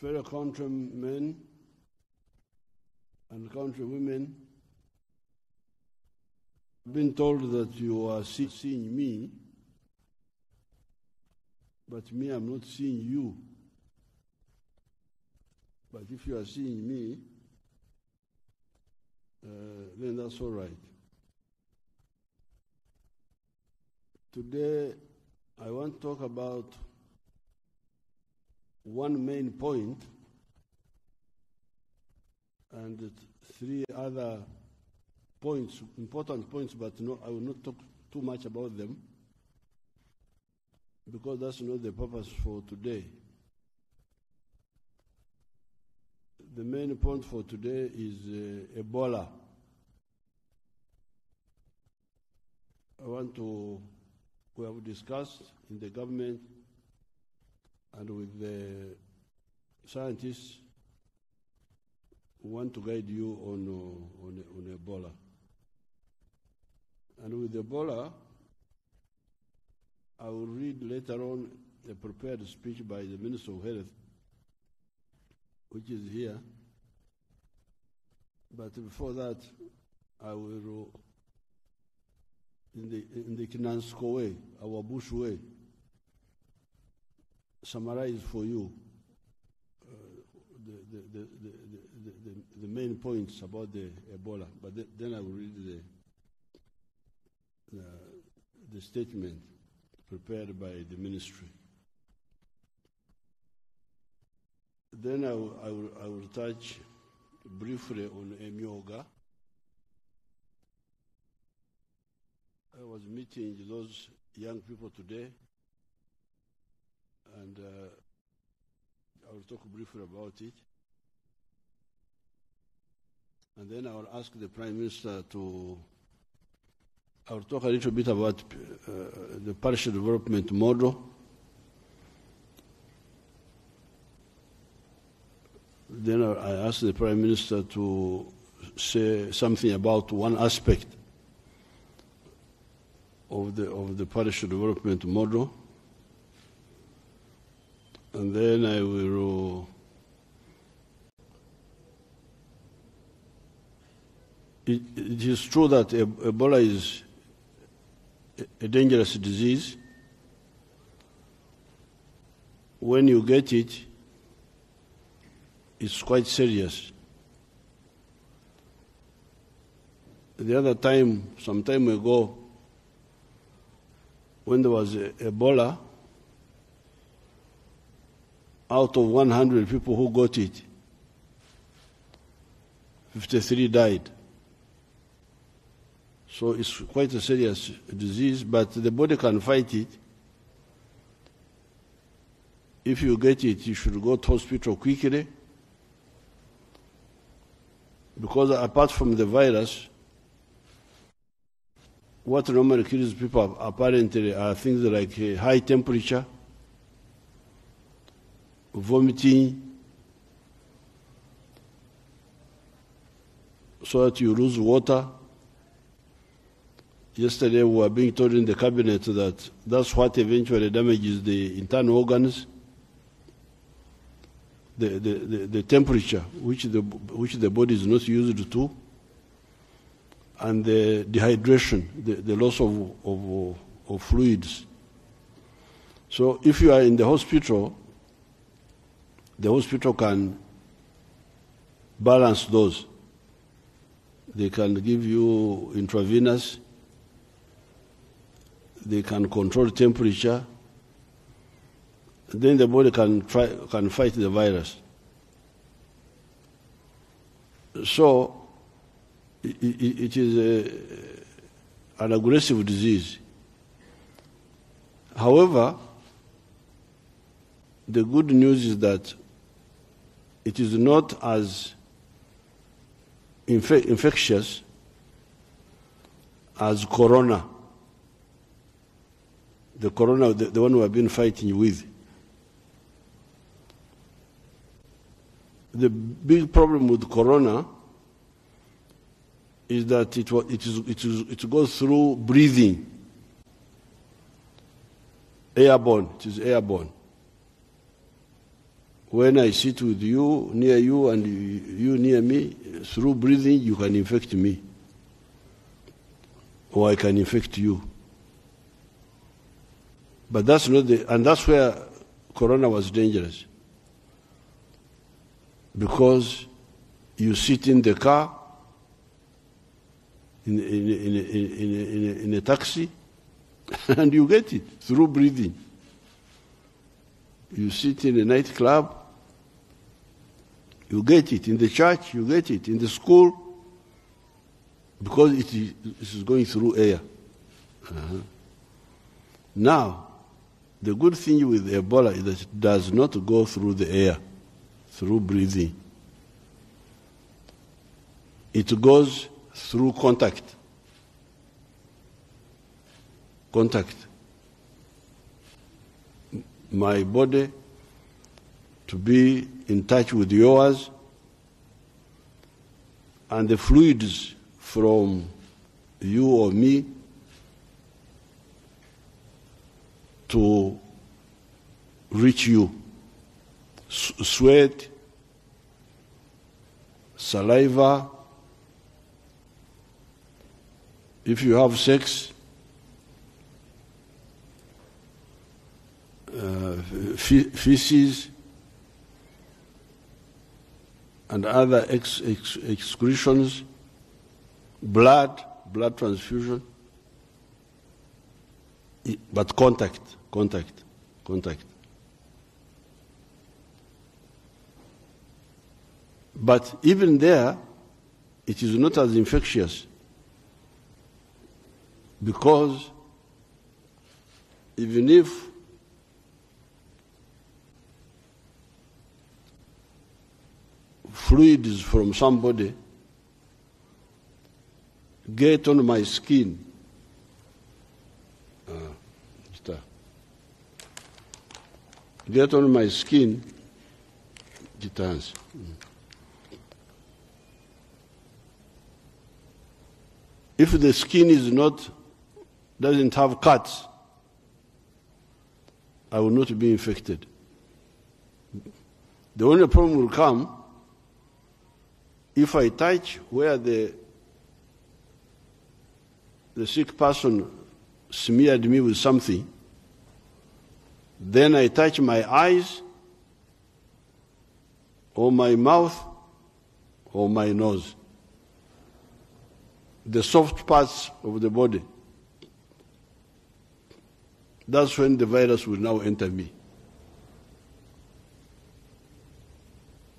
fellow countrymen and countrywomen, I've been told that you are seeing me, but me, I'm not seeing you. But if you are seeing me, then that's all right. Today, I want to talk about one main point and three other points, important points, but no, I will not talk too much about them because that's not the purpose for today. The main point for today is Ebola. We have discussed in the government and with the scientists who want to guide you on Ebola. And with Ebola, I will read later on a prepared speech by the Minister of Health, which is here. But before that, I will, in the Kinansko way, our bush way, summarize for you the main points about the Ebola. But then I will read the statement prepared by the ministry. Then I will touch briefly on Emyoga. I was meeting those young people today, and I will talk briefly about it. And then I will ask the Prime Minister I will talk a little bit about the partial development model. Then I asked the Prime Minister to say something about one aspect of the partial development model. And then I will it is true that Ebola is a dangerous disease. When you get it, it's quite serious. The other time, some time ago, when there was Ebola, out of 100 people who got it, 53 died. So it's quite a serious disease, but the body can fight it. If you get it, you should go to hospital quickly, because apart from the virus, what normally kills people apparently are things like high temperature, vomiting, so that you lose water. Yesterday we were being told in the cabinet that that's what eventually damages the internal organs, the temperature which the body is not used to, and the dehydration, the loss of fluids. So if you are in the hospital can balance those. They can give you intravenous, they can control temperature, then the body can fight the virus. So it is an aggressive disease. However, the good news is that it is not as infectious as corona. The corona, the one we have been fighting with. The big problem with corona is that it goes through breathing, airborne. It is airborne. when I sit with you, near you, and you near me, through breathing, you can infect me. Or I can infect you. But that's not and that's where Corona was dangerous. Because you sit in the car, in a taxi, and you get it through breathing. You sit in a nightclub, you get it. In the church, you get it. In the school, because it is going through air. Now, the good thing with Ebola is that it does not go through the air, through breathing. It goes through contact. Contact. My body to be in touch with yours, and the fluids from you or me to reach you. Sweat, saliva. If you have sex, feces and other excretions, blood transfusion, but contact. But even there, it is not as infectious, because even if fluids from somebody get on my skin, if the skin doesn't have cuts, I will not be infected. The only problem will come if I touch where the sick person smeared me with something, then I touch my eyes or my mouth or my nose, the soft parts of the body. That's when the virus will now enter me.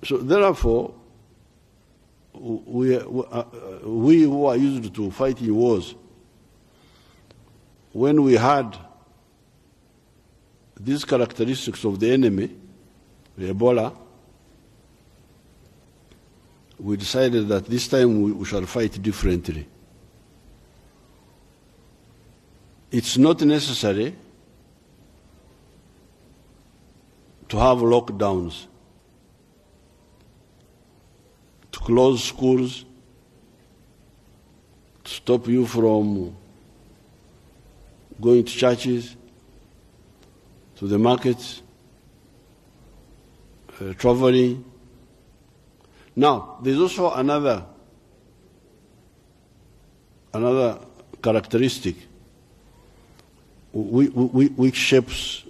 So therefore, we who are used to fighting wars, when we had these characteristics of the enemy, the Ebola, we decided that this time we shall fight differently. It's not necessary to have lockdowns, to close schools, to stop you from going to churches, to the markets, traveling. Now, there's also another characteristic which shapes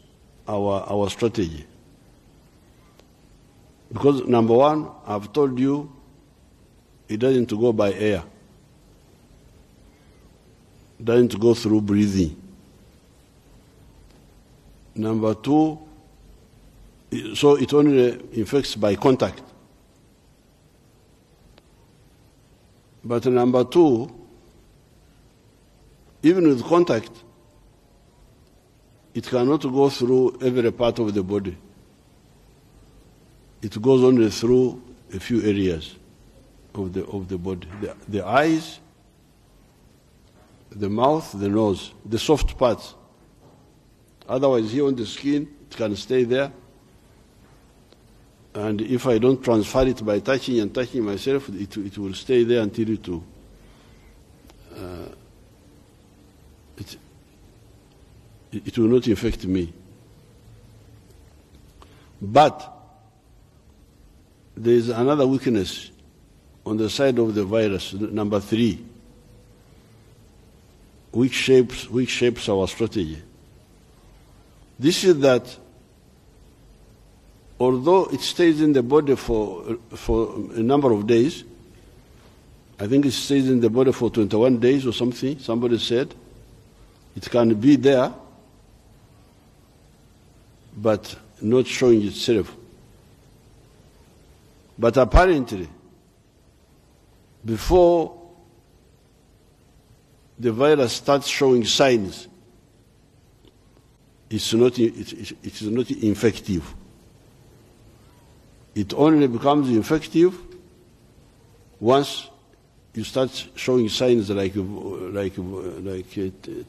our strategy. Because number one, I've told you, it doesn't go by air. It doesn't go through breathing. Number two, so it only infects by contact. But number two, even with contact, it cannot go through every part of the body. It goes only through a few areas of the body. The eyes, the mouth, the nose, the soft parts. Otherwise, here on the skin, it can stay there. And if I don't transfer it by touching myself, it will stay there until it will not infect me. But there is another weakness on the side of the virus, number 3, which shapes our strategy. This is that although it stays in the body for a number of days, I think it stays in the body for 21 days or something, somebody said, it can be there, but not showing itself. But apparently, before the virus starts showing signs, it is not infective. It only becomes infective once you start showing signs like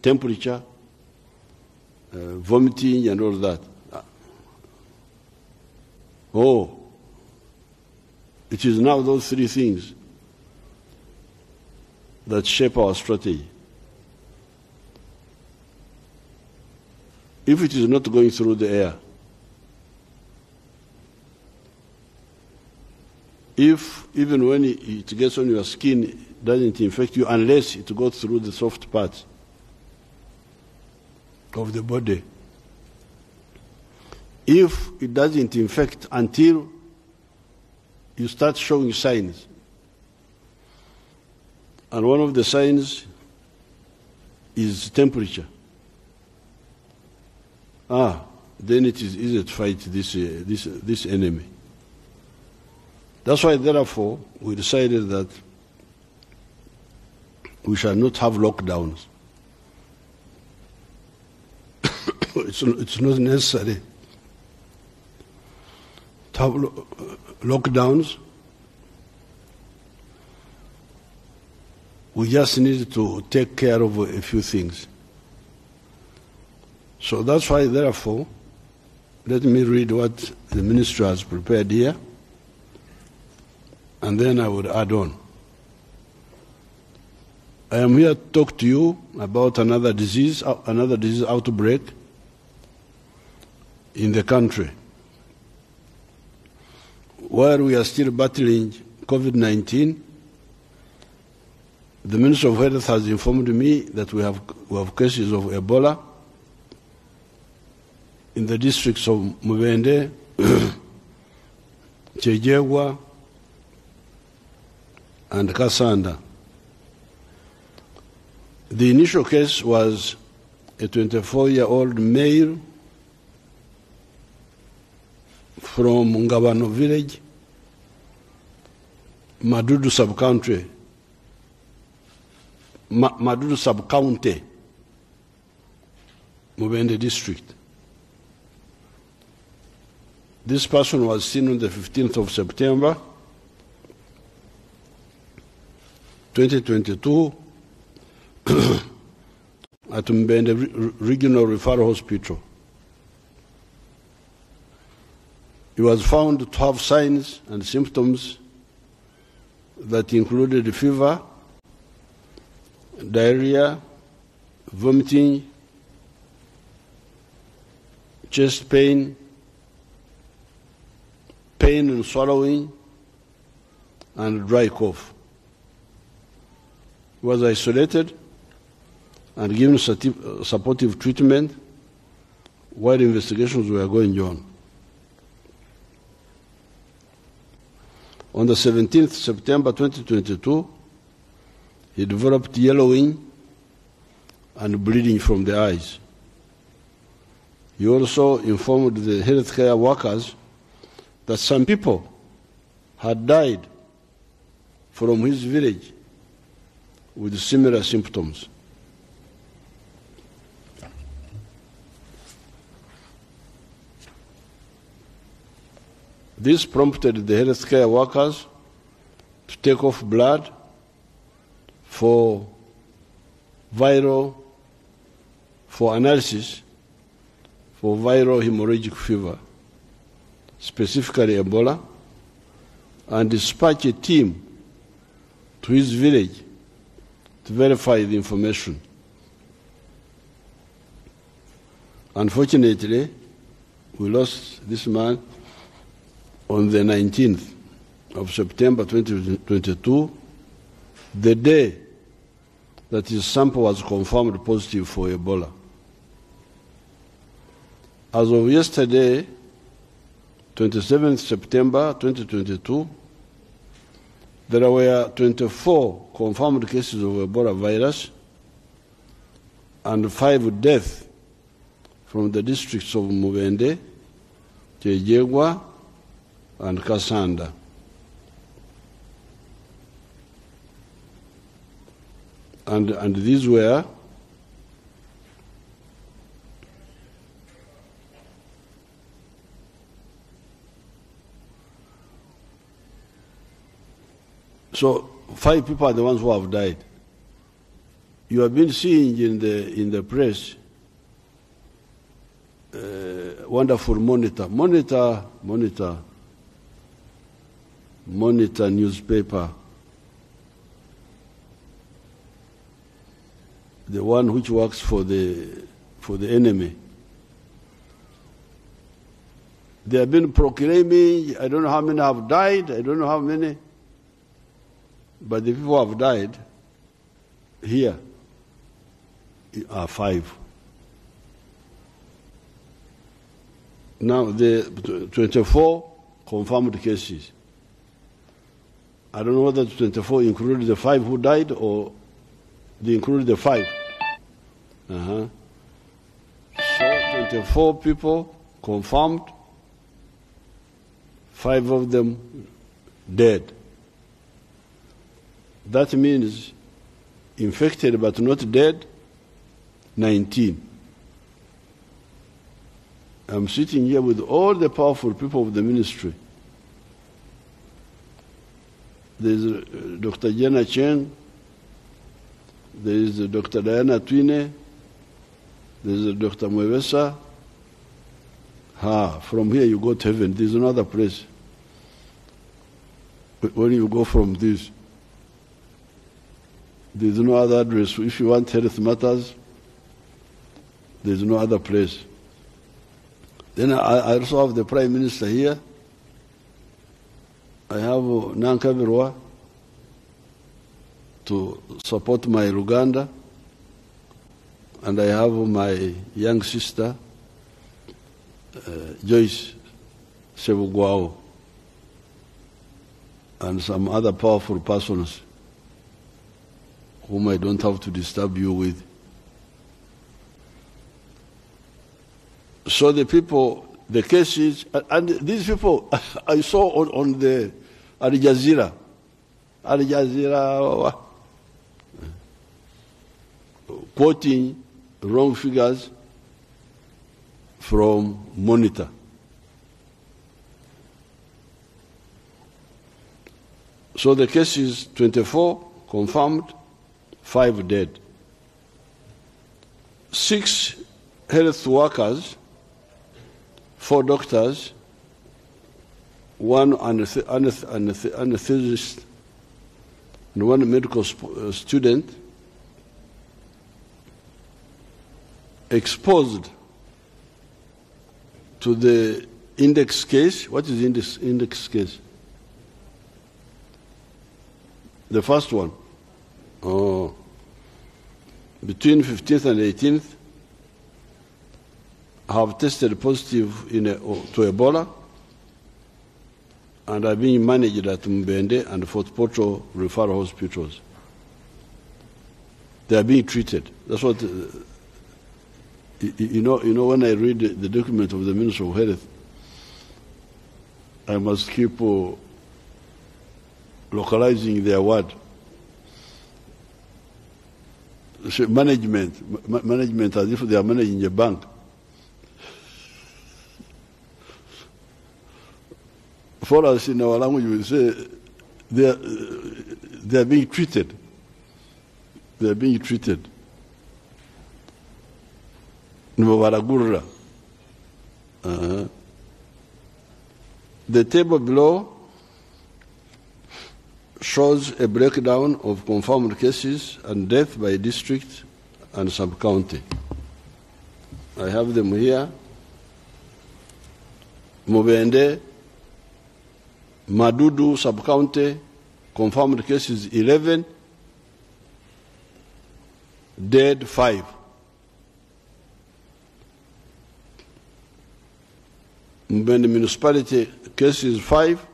temperature, vomiting, and all that. Oh, it is now those 3 things that shape our strategy. If it is not going through the air, if even when it gets on your skin, it doesn't infect you unless it goes through the soft parts of the body. If it doesn't infect until you start showing signs, and one of the signs is temperature, then it is easy to fight this enemy. That's why, therefore, we decided that we shall not have lockdowns. It's not necessary to have lockdowns. We just need to take care of a few things. So that's why, therefore, let me read what the ministry has prepared here, and then I would add on. I am here to talk to you about another disease outbreak in the country, where we are still battling COVID-19. The Minister of Health has informed me that we have cases of Ebola in the districts of Mubende, Chejegwa, and Kasanda. The initial case was a 24-year-old male from Ngabano village, Madudu sub-county, Mubende district. This person was seen on the 15th of September, 2022, at Mubende Regional Referral Hospital. He was found to have signs and symptoms that included fever, diarrhea, vomiting, chest pain, pain in swallowing, and dry cough. He was isolated and given supportive treatment while investigations were going on. On the 17th September 2022, he developed yellowing and bleeding from the eyes. He also informed the healthcare workers that some people had died from his village with similar symptoms. This prompted the healthcare workers to take off blood for analysis for viral hemorrhagic fever, specifically Ebola, and dispatch a team to his village to verify the information. Unfortunately, we lost this man on the 19th of September 2022, the day that his sample was confirmed positive for Ebola. As of yesterday, 27th September 2022, there were 24 confirmed cases of Ebola virus and 5 deaths from the districts of Mubende, Kyejegwa, and Kasanda. And these were so 5 people are the ones who have died. You have been seeing in the press wonderful monitor newspaper, the one which works for the enemy. They have been proclaiming, I don't know how many have died, I don't know how many, but the people who have died here are 5. Now, the 24 confirmed cases. I don't know whether the 24 included the 5 who died or they included the 5. So 24 people confirmed, 5 of them dead. That means infected but not dead, 19. I'm sitting here with all the powerful people of the ministry. There's Dr. Jenna Cheng, there's Dr. Diana Twine, there's Dr. Mwewesa. From here you go to heaven. There's another place. When you go from this, there's no other address. If you want health matters, there's no other place. Then I also have the Prime Minister here. I have Nanka Virwa to support my Uganda. And I have my young sister, Joyce Sebugwao, and some other powerful persons whom I don't have to disturb you with. So the people, the cases, and these people I saw on the Al Jazeera, quoting wrong figures from Monitor. So the case is 24 confirmed, 5 dead. 6 health workers, 4 doctors, 1 anesthetist, and 1 medical student exposed to the index case. What is index case? The first one. Between 15th and 18th, have tested positive to Ebola and are being managed at Mbende and Fort Portal referral hospitals. They are being treated. That's what, you know, when I read the document of the Minister of Health, I must keep localizing their word. Management as if they are managing a bank. For us in our language, we say they are being treated. They are being treated. The table below shows a breakdown of confirmed cases and death by district and sub-county. I have them here. Mubende, Madudu sub-county, confirmed cases 11, dead 5. Mbende municipality, cases 5,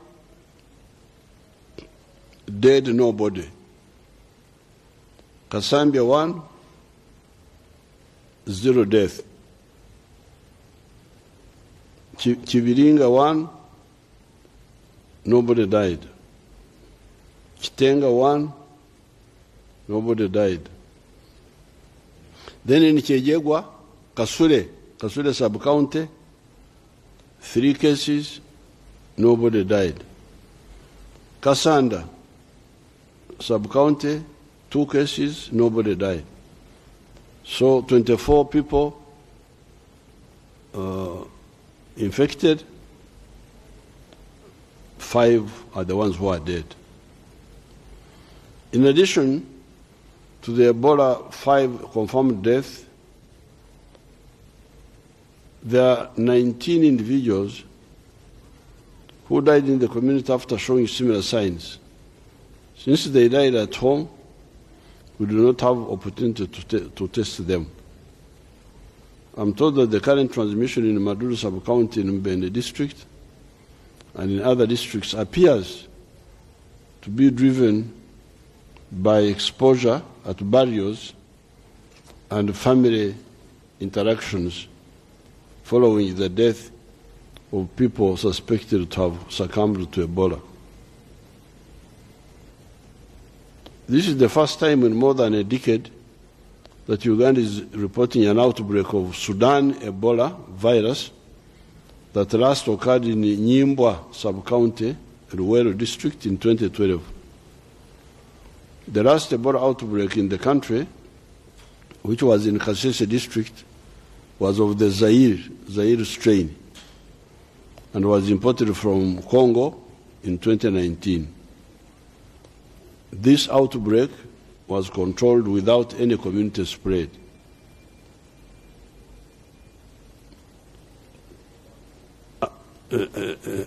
dead nobody. Kasambia 1, 0 death. Chiviringa 1, nobody died. Chitenga 1, nobody died. Then in Chejegwa, Kasule sub-county, 3 cases, nobody died. Kasanda sub-county, 2 cases, nobody died. So 24 people infected, 5 are the ones who are dead. In addition to the Ebola 5 confirmed deaths, there are 19 individuals who died in the community after showing similar signs. Since they died at home, we do not have opportunity to test them. I'm told that the current transmission in Madudu sub-county in Mbende district and in other districts appears to be driven by exposure at barriers and family interactions following the death of people suspected to have succumbed to Ebola. This is the first time in more than a decade that Uganda is reporting an outbreak of Sudan Ebola virus that last occurred in Nyimbwa sub-county, Luwero district in 2012. The last Ebola outbreak in the country, which was in Kasese district, was of the Zaire strain and was imported from Congo in 2019. This outbreak was controlled without any community spread.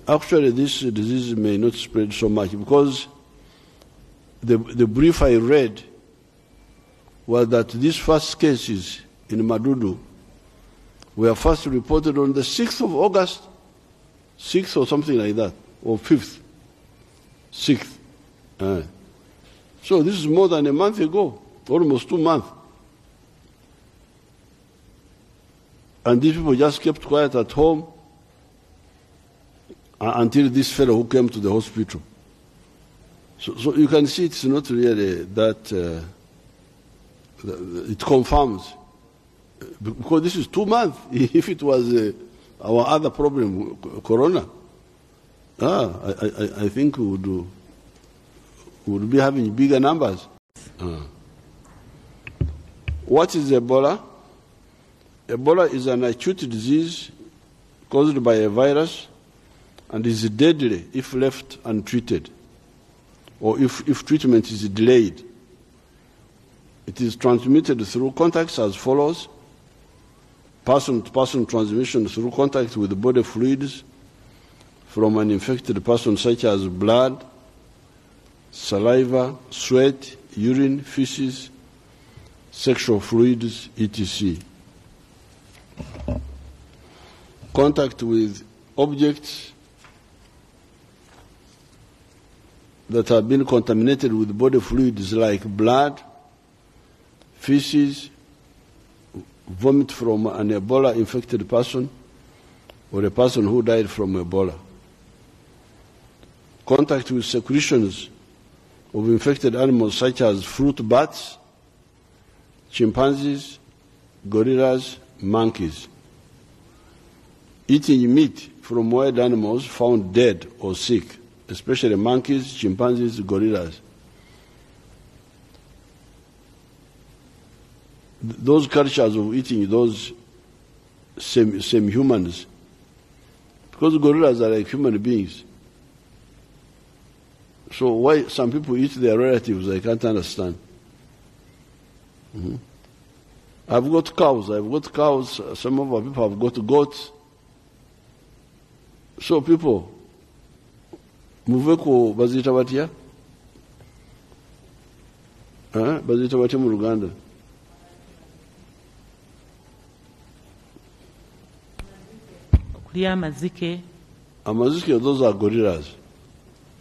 Actually, this disease may not spread so much because the brief I read was that these first cases in Madudu were first reported on the 6th of August, 6th or something like that, or 5th, 6th. So this is more than a month ago, almost 2 months. And these people just kept quiet at home until this fellow who came to the hospital. So you can see it's not really that, it confirms. Because this is 2 months. If it was our other problem, Corona, I think we would be having bigger numbers. What is Ebola? Ebola is an acute disease caused by a virus and is deadly if left untreated or if treatment is delayed. It is transmitted through contacts as follows: person-to-person transmission through contact with body fluids from an infected person such as blood, saliva, sweat, urine, feces, sexual fluids, etc. Contact with objects that have been contaminated with body fluids like blood, feces, vomit from an Ebola-infected person or a person who died from Ebola. Contact with secretions of infected animals such as fruit bats, chimpanzees, gorillas, monkeys. Eating meat from wild animals found dead or sick, especially monkeys, chimpanzees, gorillas. Those cultures of eating those same humans, because gorillas are like human beings. So why some people eat their relatives, I can't understand. I've got cows, some of our people have got goats. So people Muveko bazita batya? Bazita batya mu Luganda? Okulya amazike. Amazike, those are gorillas.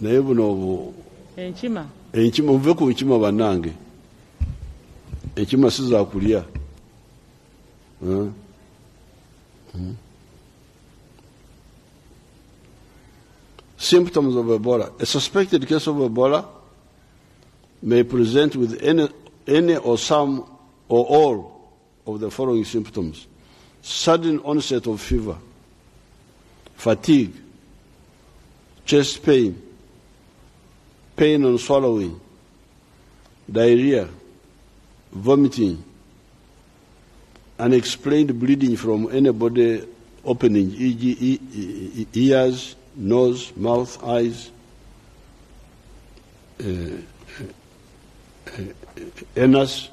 Naye buno Enkima. Enkima, muve ku nkima bannange. Enkima si za kulya. Symptoms of Ebola. A suspected case of Ebola may present with any or some or all of the following symptoms: sudden onset of fever, fatigue, chest pain, pain on swallowing, diarrhea, vomiting, unexplained bleeding from any body opening, e.g. ears, nose, mouth, eyes, anus,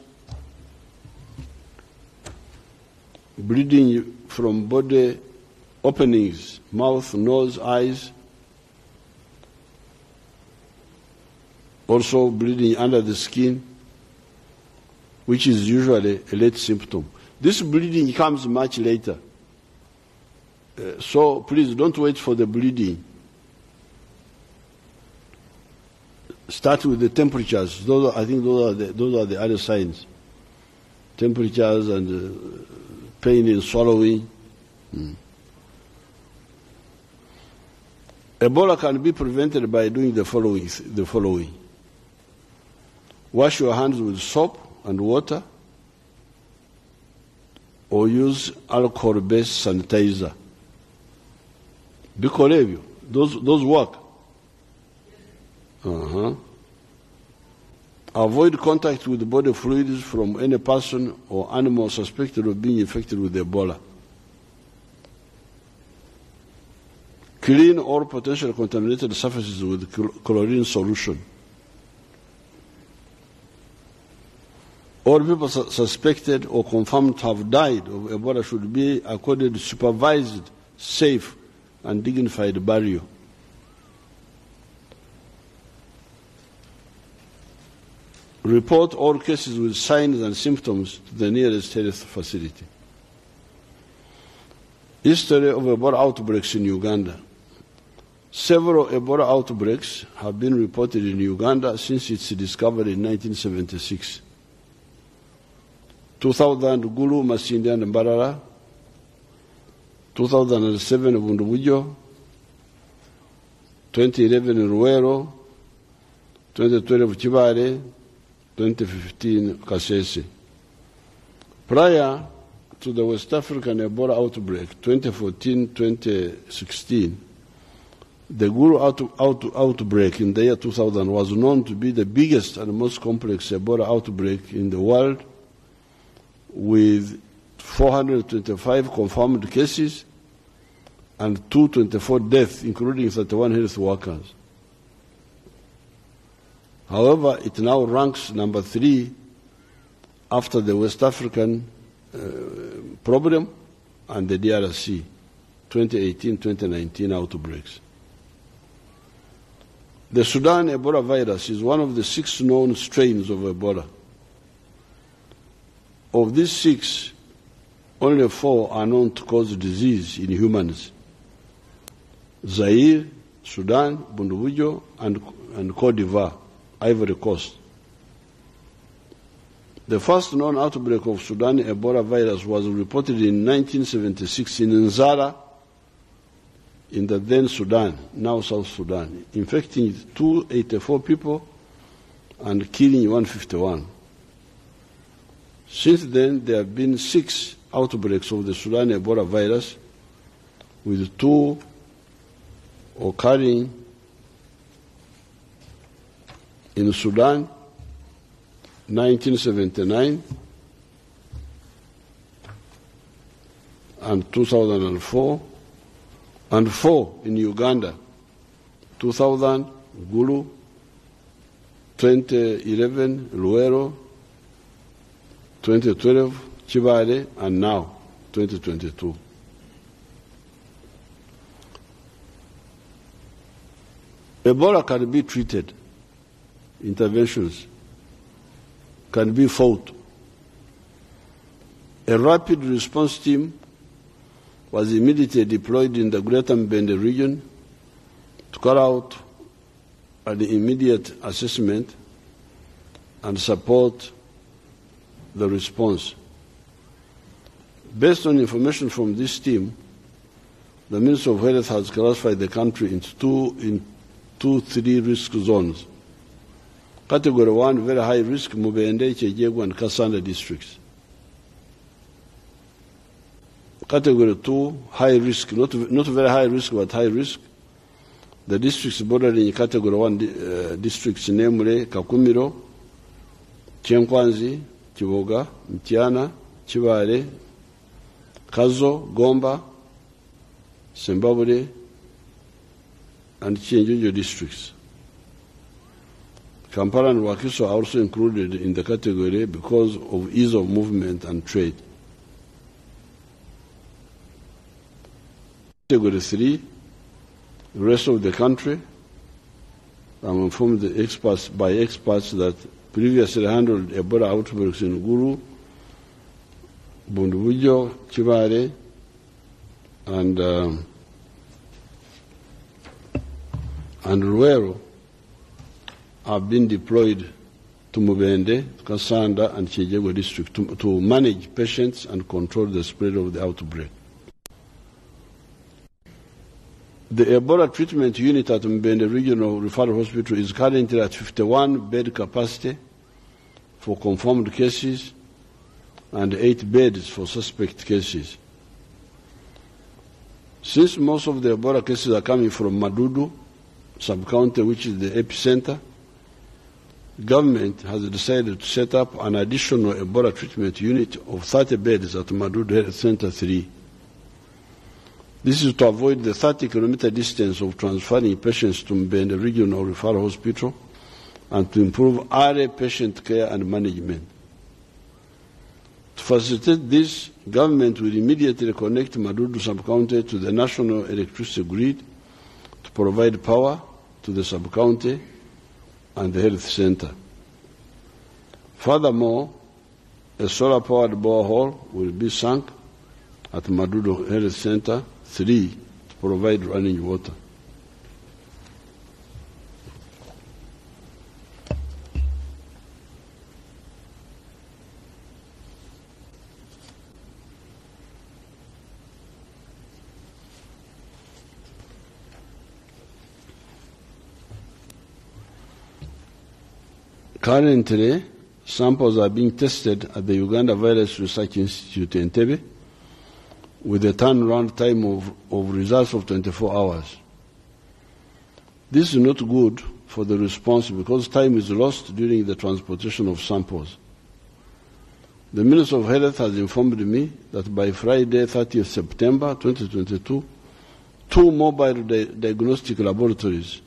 bleeding from body openings, mouth, nose, eyes, also bleeding under the skin, which is usually a late symptom. This bleeding comes much later. So please don't wait for the bleeding. Start with the temperatures. I think those are the other signs. Temperatures and pain in swallowing. Ebola can be prevented by doing the following. Wash your hands with soap and water, or use alcohol-based sanitizer. Bikole ebyo, those work. Avoid contact with body fluids from any person or animal suspected of being infected with Ebola. Clean all potentially contaminated surfaces with chlorine solution. All people suspected or confirmed to have died of Ebola should be accorded supervised, safe, and dignified burial. Report all cases with signs and symptoms to the nearest health facility. History of Ebola outbreaks in Uganda. Several Ebola outbreaks have been reported in Uganda since its discovery in 1976. 2000 Gulu, Masindi and Mbarara, 2007 Bundubujo, 2011 Ruwero, 2012 Chibale, 2015 Kasese. Prior to the West African Ebola outbreak, 2014-2016, the Gulu outbreak in the year 2000 was known to be the biggest and most complex Ebola outbreak in the world, with 425 confirmed cases and 224 deaths, including 31 health workers. However, it now ranks number 3 after the West African problem and the DRC 2018-2019 outbreaks. The Sudan Ebola virus is one of the 6 known strains of Ebola. Of these 6, only 4 are known to cause disease in humans: Zaire, Sudan, Bundubujo, and Cote d'Ivoire, Ivory Coast. The first known outbreak of Sudan Ebola virus was reported in 1976 in Nzara, in the then Sudan, now South Sudan, infecting 284 people and killing 151. Since then, there have been 6 outbreaks of the Sudan Ebola virus, with 2 occurring in Sudan, 1979 and 2004, and 4 in Uganda, 2000 Gulu, 2011 Luero, 2012 Chibale, and now 2022. Ebola can be treated. Interventions can be fought. A rapid response team was immediately deployed in the Greater Mbende region to carry out an immediate assessment and support the response. Based on information from this team, the Ministry of Health has classified the country into three risk zones. Category 1, very high risk, Mubende, Chejegu, and Kasanda districts. Category 2, high risk, not very high risk, but high risk. The districts bordering Category 1 districts, namely Kakumiro, Chenkwanzi, Kiboga, Mtiana, Chibale, Kazo, Gomba, Zimbabwe, and Chenjojo districts. Kampala and Wakiso are also included in the category because of ease of movement and trade. Category 3, the rest of the country. I'm informed by experts that previously handled Ebola outbreaks in Gulu, Bundubujo, Chibare, and Ruero have been deployed to Mubende, Kasanda, and Chejego district to manage patients and control the spread of the outbreak. The Ebola treatment unit at Mbende Regional Referral Hospital is currently at 51 bed capacity for confirmed cases and 8 beds for suspect cases. Since most of the Ebola cases are coming from Madudu sub-county, which is the epicenter, government has decided to set up an additional Ebola treatment unit of 30 beds at Madudu Health Center 3. This is to avoid the 30-kilometer distance of transferring patients to Mbende Regional Referral Hospital and to improve early patient care and management. To facilitate this, government will immediately connect Madudu sub-county to the national electricity grid to provide power to the sub-county and the health center. Furthermore, a solar-powered borehole will be sunk at Madudu Health Center 3 to provide running water. Currently, samples are being tested at the Uganda Virus Research Institute in Entebbe with a turnaround time of results of 24 hours. This is not good for the response because time is lost during the transportation of samples. The Minister of Health has informed me that by Friday, 30th September 2022, 2 mobile diagnostic laboratories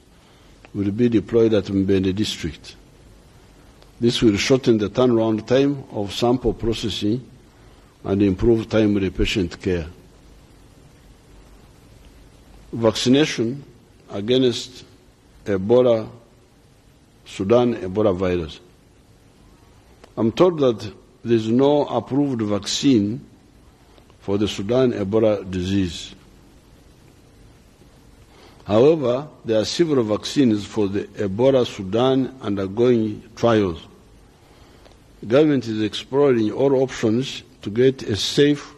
will be deployed at Mbende district. This will shorten the turnaround time of sample processing and improve timely patient care. Vaccination against Ebola, Sudan Ebola virus. I'm told that there is no approved vaccine for the Sudan Ebola disease. However, there are several vaccines for the Ebola Sudan undergoing trials. The government is exploring all options to get a safe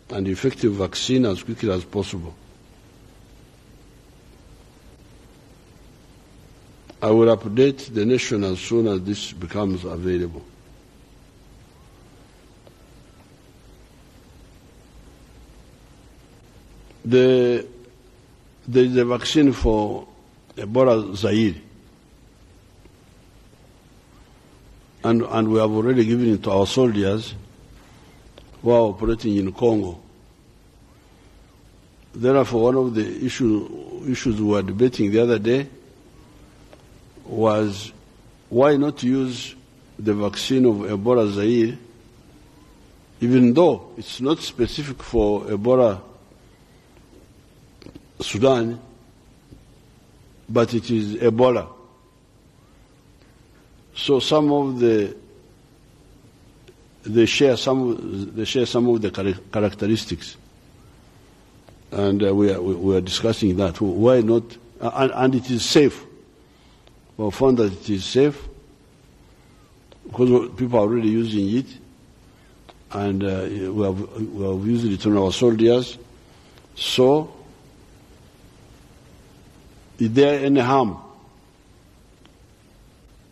and effective vaccine as quickly as possible. I will update the nation as soon as this becomes available. There is a vaccine for Ebola Zaire, and we have already given it to our soldiers who are operating in Congo. Therefore, one of the issues we were debating the other day was why not use the vaccine of Ebola Zaire, even though it's not specific for Ebola Sudan, but it is Ebola. So some of they share some of the characteristics, and we are discussing that. Why not? And it is safe. We have found that it is safe because people are already using it, and we have used it on our soldiers. So, is there any harm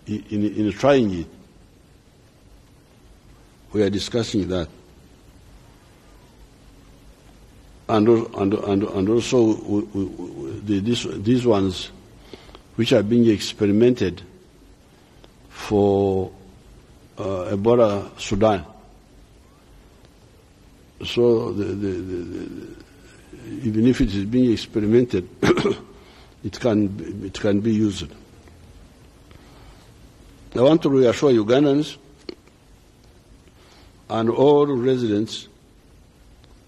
in trying it? We are discussing that. And also these ones which are being experimented for Ebola Sudan. So even if it is being experimented, it can be used. I want to reassure Ugandans and all residents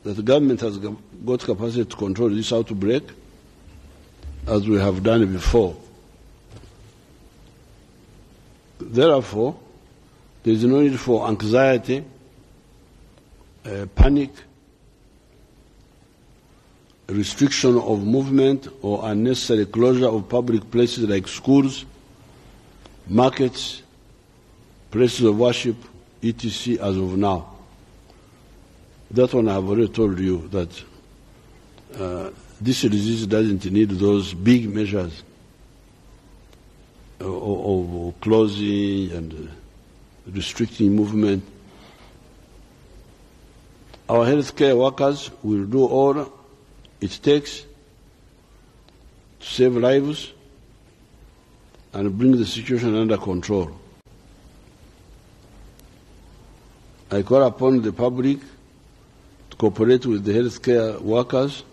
that the government has got capacity to control this outbreak, as we have done before. Therefore, there is no need for anxiety, panic, restriction of movement, or unnecessary closure of public places like schools, markets, places of worship, etc. as of now. That one I have already told you that this disease doesn't need those big measures of closing and restricting movement. Our healthcare workers will do all it takes to save lives and bring the situation under control. I call upon the public to cooperate with the healthcare workers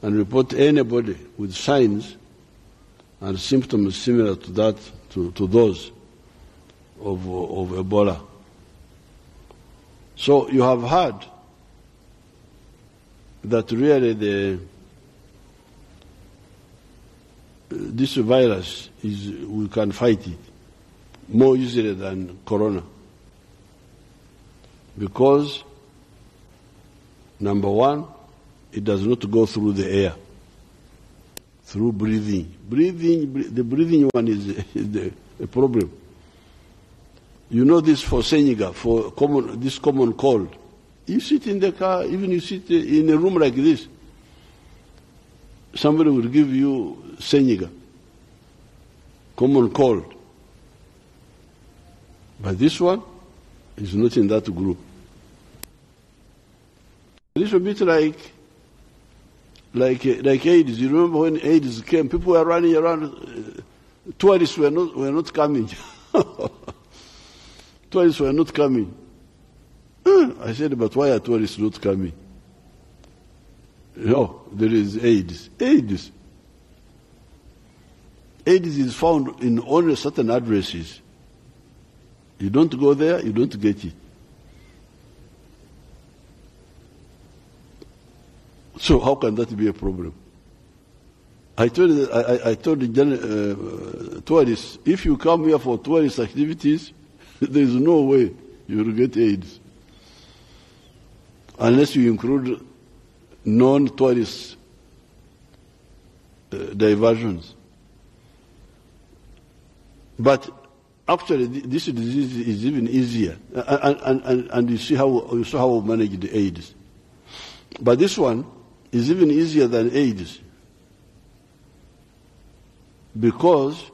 and report anybody with signs and symptoms similar to that, to those of Ebola. So you have heard that really this virus we can fight it more easily than corona, because number one, it does not go through the air, through breathing. The breathing one is a problem. You know this for Senyiga, for this common cold. You sit in the car, even you sit in a room like this, somebody will give you Senyiga, common cold. But this one is not in that group. A little bit like AIDS. You remember when AIDS came, people were running around, tourists were not coming. Tourists were not coming. I said, but why are tourists not coming? No, there is AIDS. AIDS is found in only certain addresses. You don't go there, you don't get it. So how can that be a problem? I told the tourists, if you come here for tourist activities, there is no way you will get AIDS, unless you include non-tourist diversions. But actually, this disease is even easier, and you see how we manage the AIDS. But this one is even easier than AIDS, because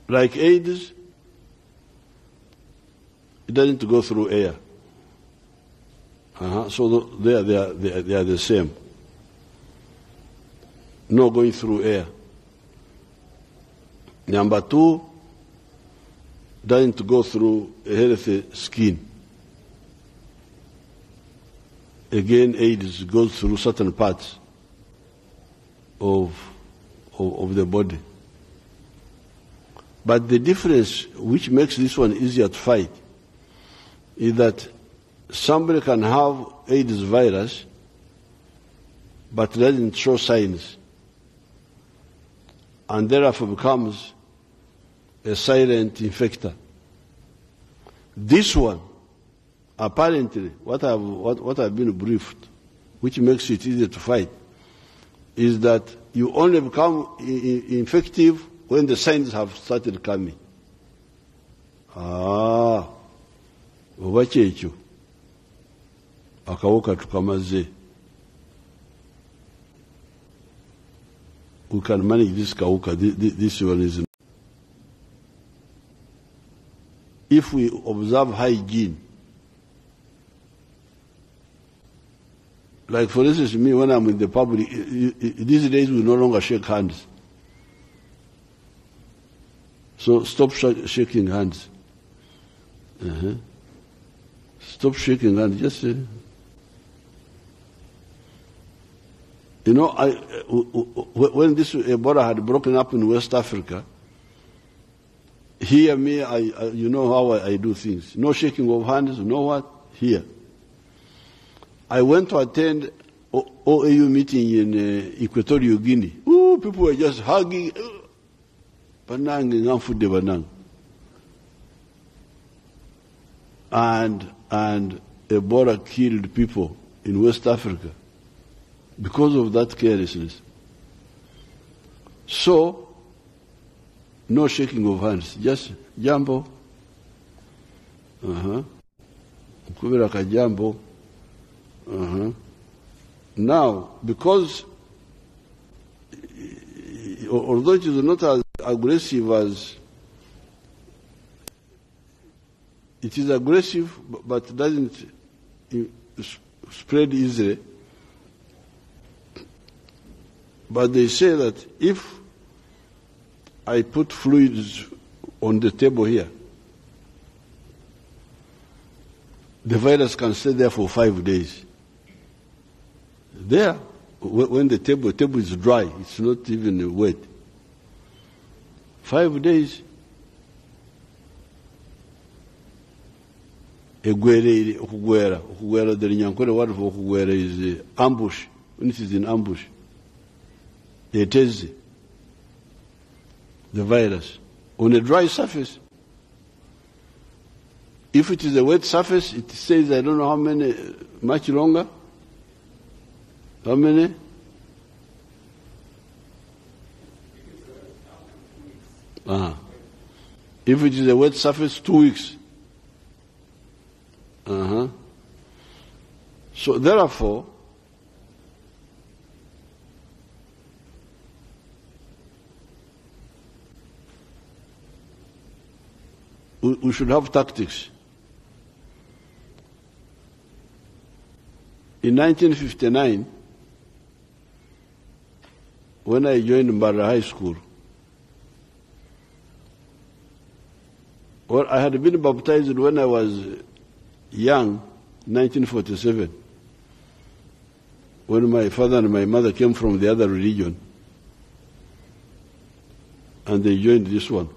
like AIDS, it doesn't go through air. So they are the same. No going through air. Number two, doesn't go through a healthy skin. Again, AIDS goes through certain parts of the body. But the difference which makes this one easier to fight is that somebody can have AIDS virus but doesn't show signs, and therefore becomes a silent infector. This one, apparently, what I've been briefed, which makes it easier to fight, is that you only become infective when the signs have started coming. Oba kyekyo akawuka tukamaze. We can manage this kawuka. This one is. If we observe hygiene, like for instance, me when I'm in the public, these days we no longer shake hands. So stop shaking hands. Stop shaking hands. Just you know, when this Ebola had broken up in West Africa, here me, you know how I do things. No shaking of hands. No what? Here. I went to attend OAU meeting in Equatorial Guinea. Ooh, people were just hugging. And Ebola killed people in West Africa because of that carelessness. So, no shaking of hands, just jambo. Kubira ka jambo. Now, because although it is not as aggressive as it is aggressive, but doesn't spread easily. But they say that if I put fluids on the table here, the virus can stay there for 5 days. There, when the table is dry, it's not even wet. 5 days. Okugwera, the Nyankore word for okugwera is ambush. When it is in ambush, it is the virus on a dry surface. If it is a wet surface, it says I don't know how many, much longer. How many? If it is a wet surface, 2 weeks. So therefore, we should have tactics. In 1959, when I joined Mbara High School, well, I had been baptized when I was young, 1947, when my father and my mother came from the other religion, and they joined this one.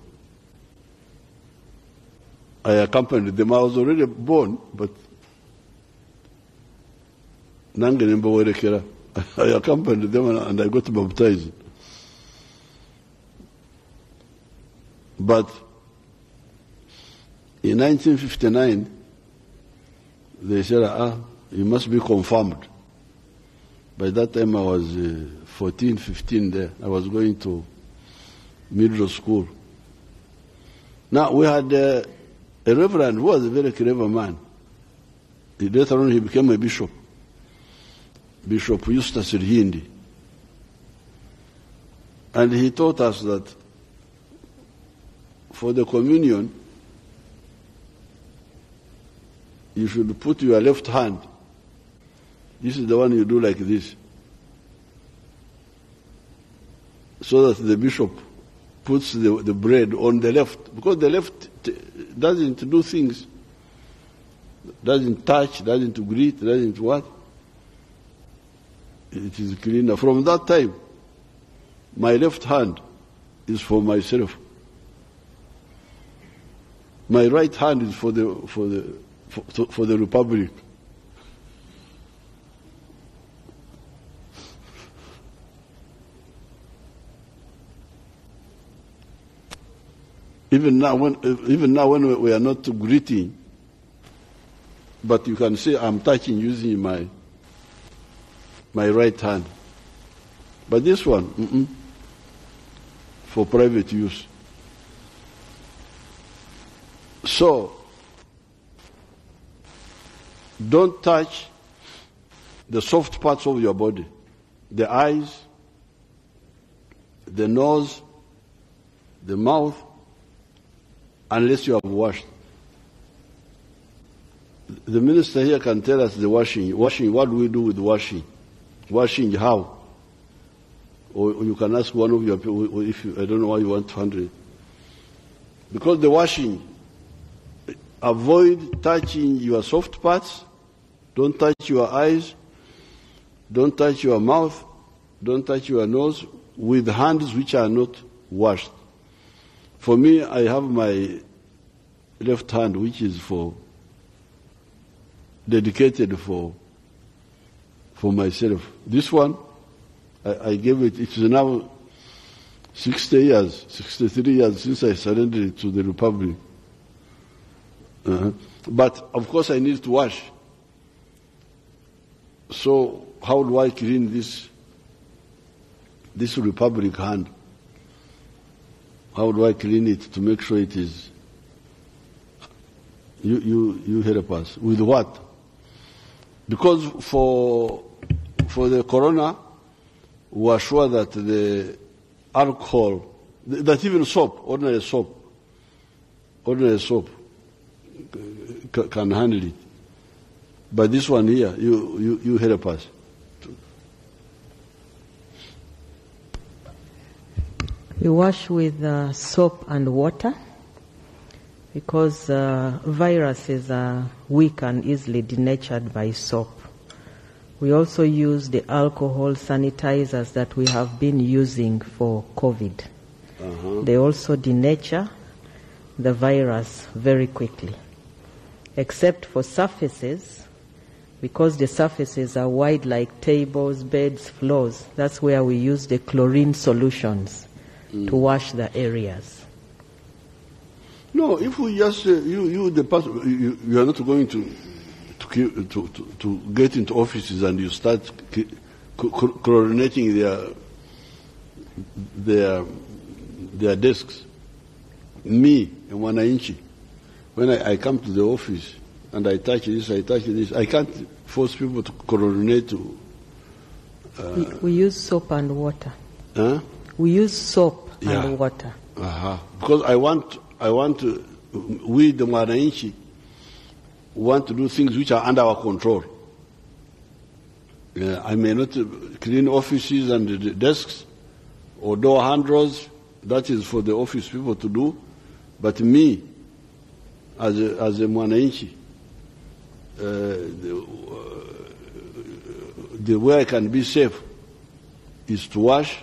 I accompanied them. I was already born, but I accompanied them and I got baptized. But in 1959, they said, you must be confirmed. By that time I was 14, 15 there. I was going to middle school. Now we had a reverend who was a very clever man. Later on he became a bishop. Bishop Eustace Hindi. And he taught us that for the communion, you should put your left hand. This is the one you do like this. So that the bishop puts the bread on the left. Because the left doesn't do things. Doesn't touch, doesn't greet, doesn't what. It is cleaner. From that time, my left hand is for myself. My right hand is for the Republic. Even now when we are not greeting, but you can say I'm touching using my right hand. But this one, for private use. So, don't touch the soft parts of your body, the eyes, the nose, the mouth, unless you have washed. The minister here can tell us the washing. Washing, what do we do with washing? Washing how? Or you can ask one of your people, if you, I don't know why you want to handle it. Because the washing, avoid touching your soft parts, don't touch your eyes, don't touch your mouth, don't touch your nose with hands which are not washed. For me, I have my left hand which is dedicated for myself. This one, I gave it, it's now 63 years since I surrendered it to the Republic. But of course I need to wash. So how do I clean this Republic hand? How do I clean it to make sure it is? You help us. With what? Because for the corona, we are sure that the alcohol, that even soap, ordinary soap can handle it. But this one here, you help us. We wash with soap and water because viruses are weak and easily denatured by soap. We also use the alcohol sanitizers that we have been using for COVID. They also denature the virus very quickly. Except for surfaces, because the surfaces are wide like tables, beds, floors, that's where we use the chlorine solutions to wash the areas. No, if we just, the person, you are not going to get into offices and you start chlorinating their desks. Me, and Wananchi, when I come to the office and I touch this, I can't force people to chlorinate. We use soap and water. Huh? We use soap and water. Because I want to, we the Wananchi want to do things which are under our control. I may not clean offices and the desks or door handles. That is for the office people to do. But me, as a Mwananchi, the way I can be safe is to wash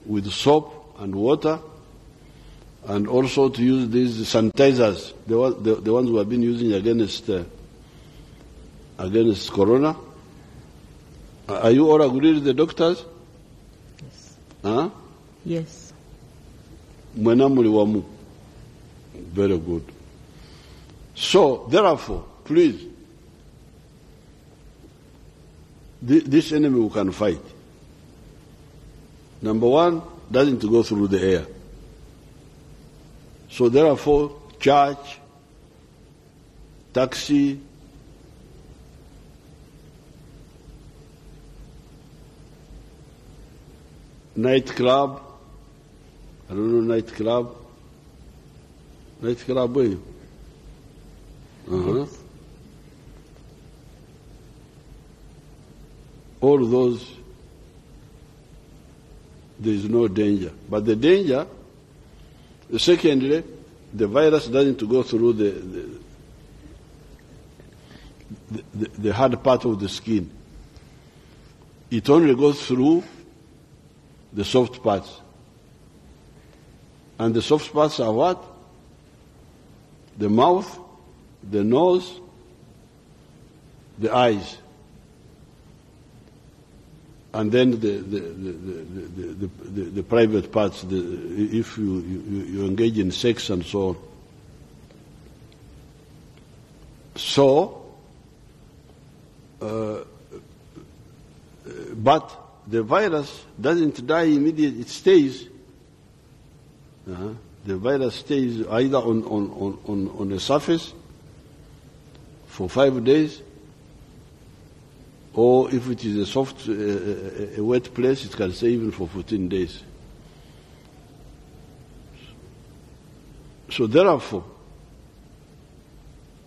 with soap and water, and also to use these sanitizers, the ones we have been using against corona. Are you all agreed with the doctors? Yes. Huh? Yes. Very good. So, therefore, please, this enemy we can fight. Number one, doesn't go through the air. So therefore, church, taxi, nightclub, I don't know nightclub, where? Yes. All those, there is no danger. But the danger, secondly, the virus doesn't go through the hard part of the skin. It only goes through the soft parts. And the soft parts are what? The mouth, the nose, the eyes. and then the private parts, if you engage in sex and so on. So, but the virus doesn't die immediately, it stays. The virus stays either on the surface for 5 days, or if it is a soft, a wet place, it can stay even for 14 days. So therefore,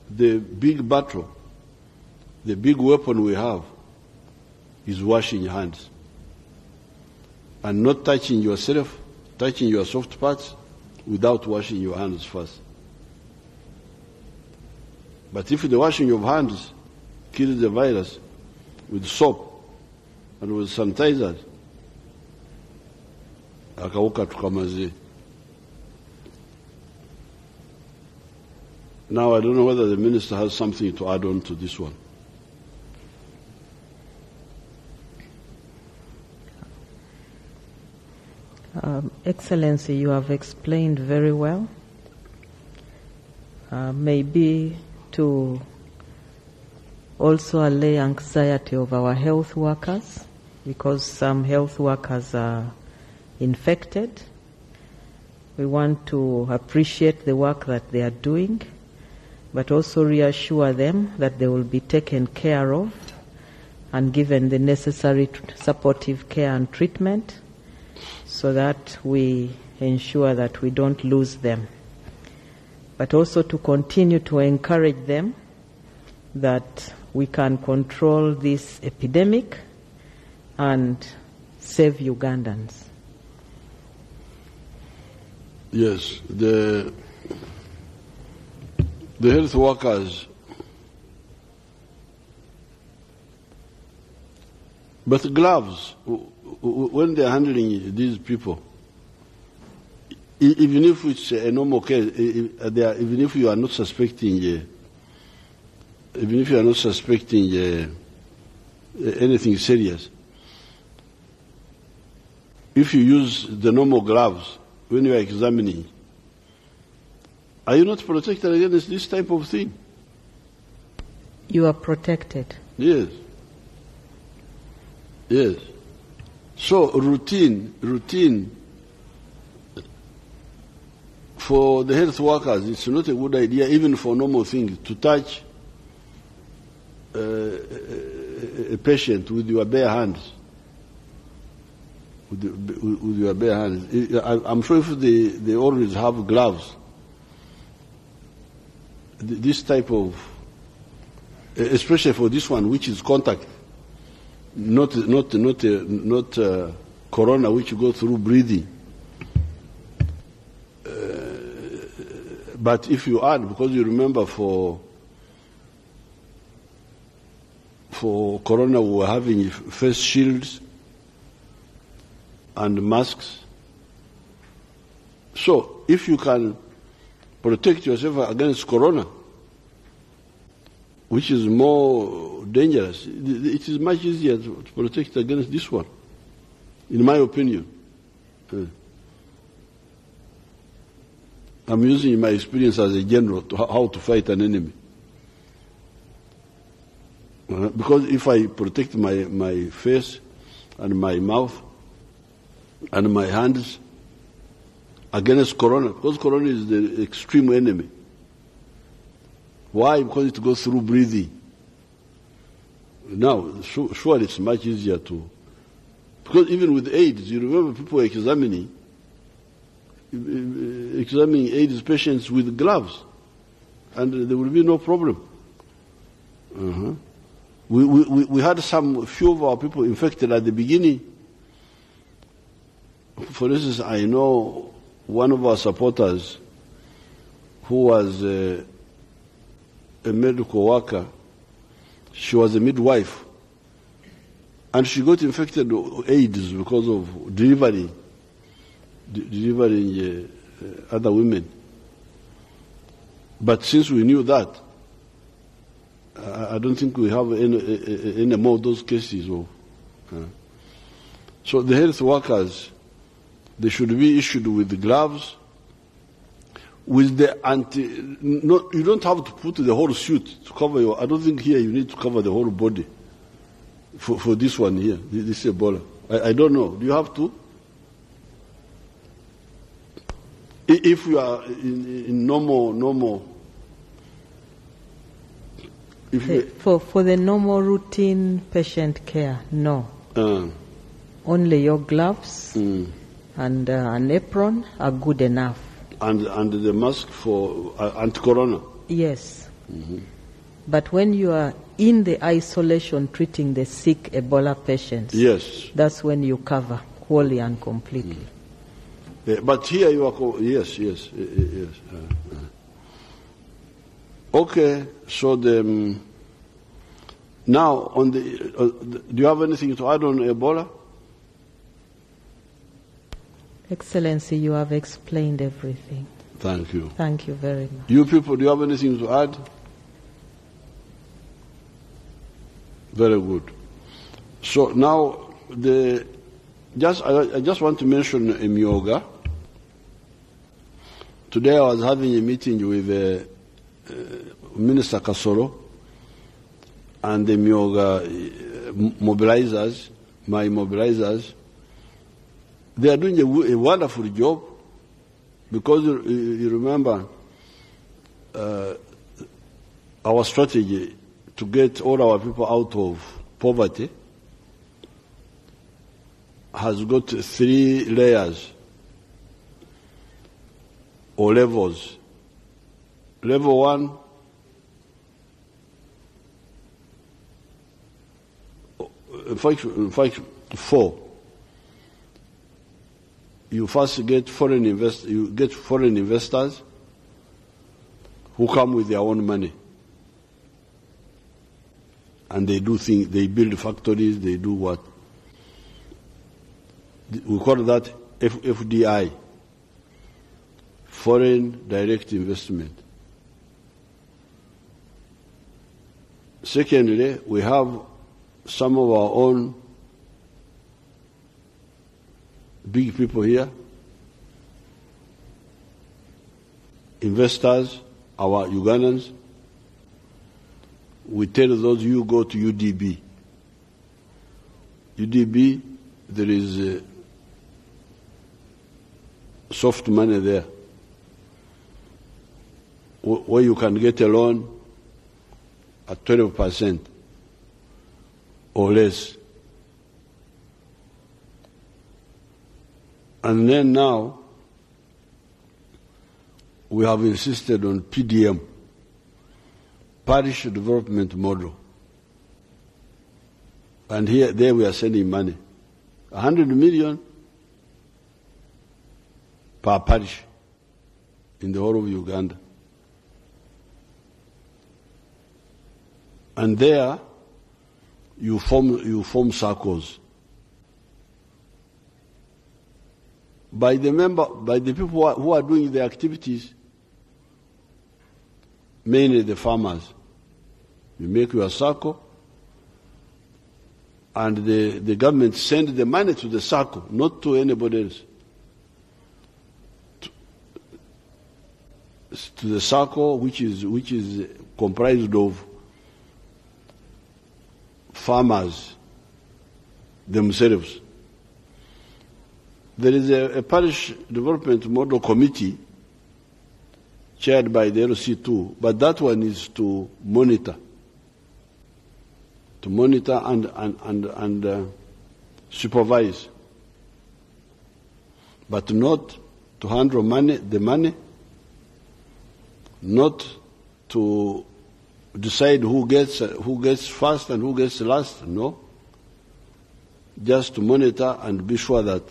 the big battle, the big weapon we have is washing your hands and not touching yourself, touching your soft parts without washing your hands first. But if the washing of hands kills the virus with soap and with sanitizers, akawuka tukamaze. Now I don't know whether the minister has something to add on to this one. Excellency, you have explained very well. Maybe to also allay anxiety of our health workers, because some health workers are infected. We want to appreciate the work that they are doing, but also reassure them that they will be taken care of and given the necessary supportive care and treatment, so that we ensure that we don't lose them. But also to continue to encourage them that we can control this epidemic and save Ugandans. Yes, the health workers, but gloves, when they are handling these people, even if it's a normal case, even if you are not suspecting, anything serious, if you use the normal gloves when you are examining, are you not protected against this type of thing? You are protected. Yes. Yes. So routine for the health workers, it's not a good idea, even for normal things, to touch a patient with your bare hands. With your bare hands. I'm sure if they always have gloves, this type of, especially for this one, which is contact, not corona, which you go through breathing. But if you add, because you remember for corona we were having face shields and masks. So if you can protect yourself against corona, which is more dangerous, it is much easier to protect against this one, in my opinion. I'm using my experience as a general to how to fight an enemy. Because if I protect my face and my mouth and my hands against corona, because corona is the extreme enemy. Why? Because it goes through breathing. Now, sure, it's much easier to, because even with AIDS, you remember people examining AIDS patients with gloves, and there will be no problem. We had few of our people infected at the beginning. For instance, I know one of our supporters who was a medical worker. She was a midwife, and she got infected with AIDS because of delivering other women. But since we knew that, I don't think we have any more of those cases. So the health workers, they should be issued with gloves, with the no, you don't have to put the whole suit to cover I don't think here you need to cover the whole body for this one here, this Ebola. I don't know. Do you have to? If you are in normal. For the normal routine patient care, no. Only your gloves and an apron are good enough. And the mask for anti-corona? Yes. Mm-hmm. But when you are in the isolation treating the sick Ebola patients, yes, that's when you cover wholly and completely. But here you are, yes. Okay, so now on do you have anything to add on Ebola? Excellency, you have explained everything. Thank you. Thank you very much. You people, do you have anything to add? Very good. So now, I just want to mention Myoga. Today I was having a meeting with Minister Kasoro and the Myoga mobilizers, my mobilizers. They are doing a wonderful job because you remember our strategy to get all our people out of poverty has got 3 layers or levels. Level 1, in fact 4. You first get foreign investors who come with their own money. And they do things, they build factories, they do what? We call that FDI, foreign direct investment. Secondly, we have some of our own big people here, investors, our Ugandans. We tell those, you go to UDB. UDB, there is soft money there, where you can get a loan at 12% or less. And then now, we have insisted on PDM, Parish Development Model. And there we are sending money. 100 million per parish in the whole of Uganda. And there, you form circles. By the people who are doing the activities, mainly the farmers. You make your circle, and the government send the money to the circle, not to anybody else. To the circle, which is comprised of farmers themselves. There is a parish development model committee chaired by the LC2, but that one is to monitor and supervise, but not to handle the money, not to decide who gets first and who gets last. No, just to monitor and be sure that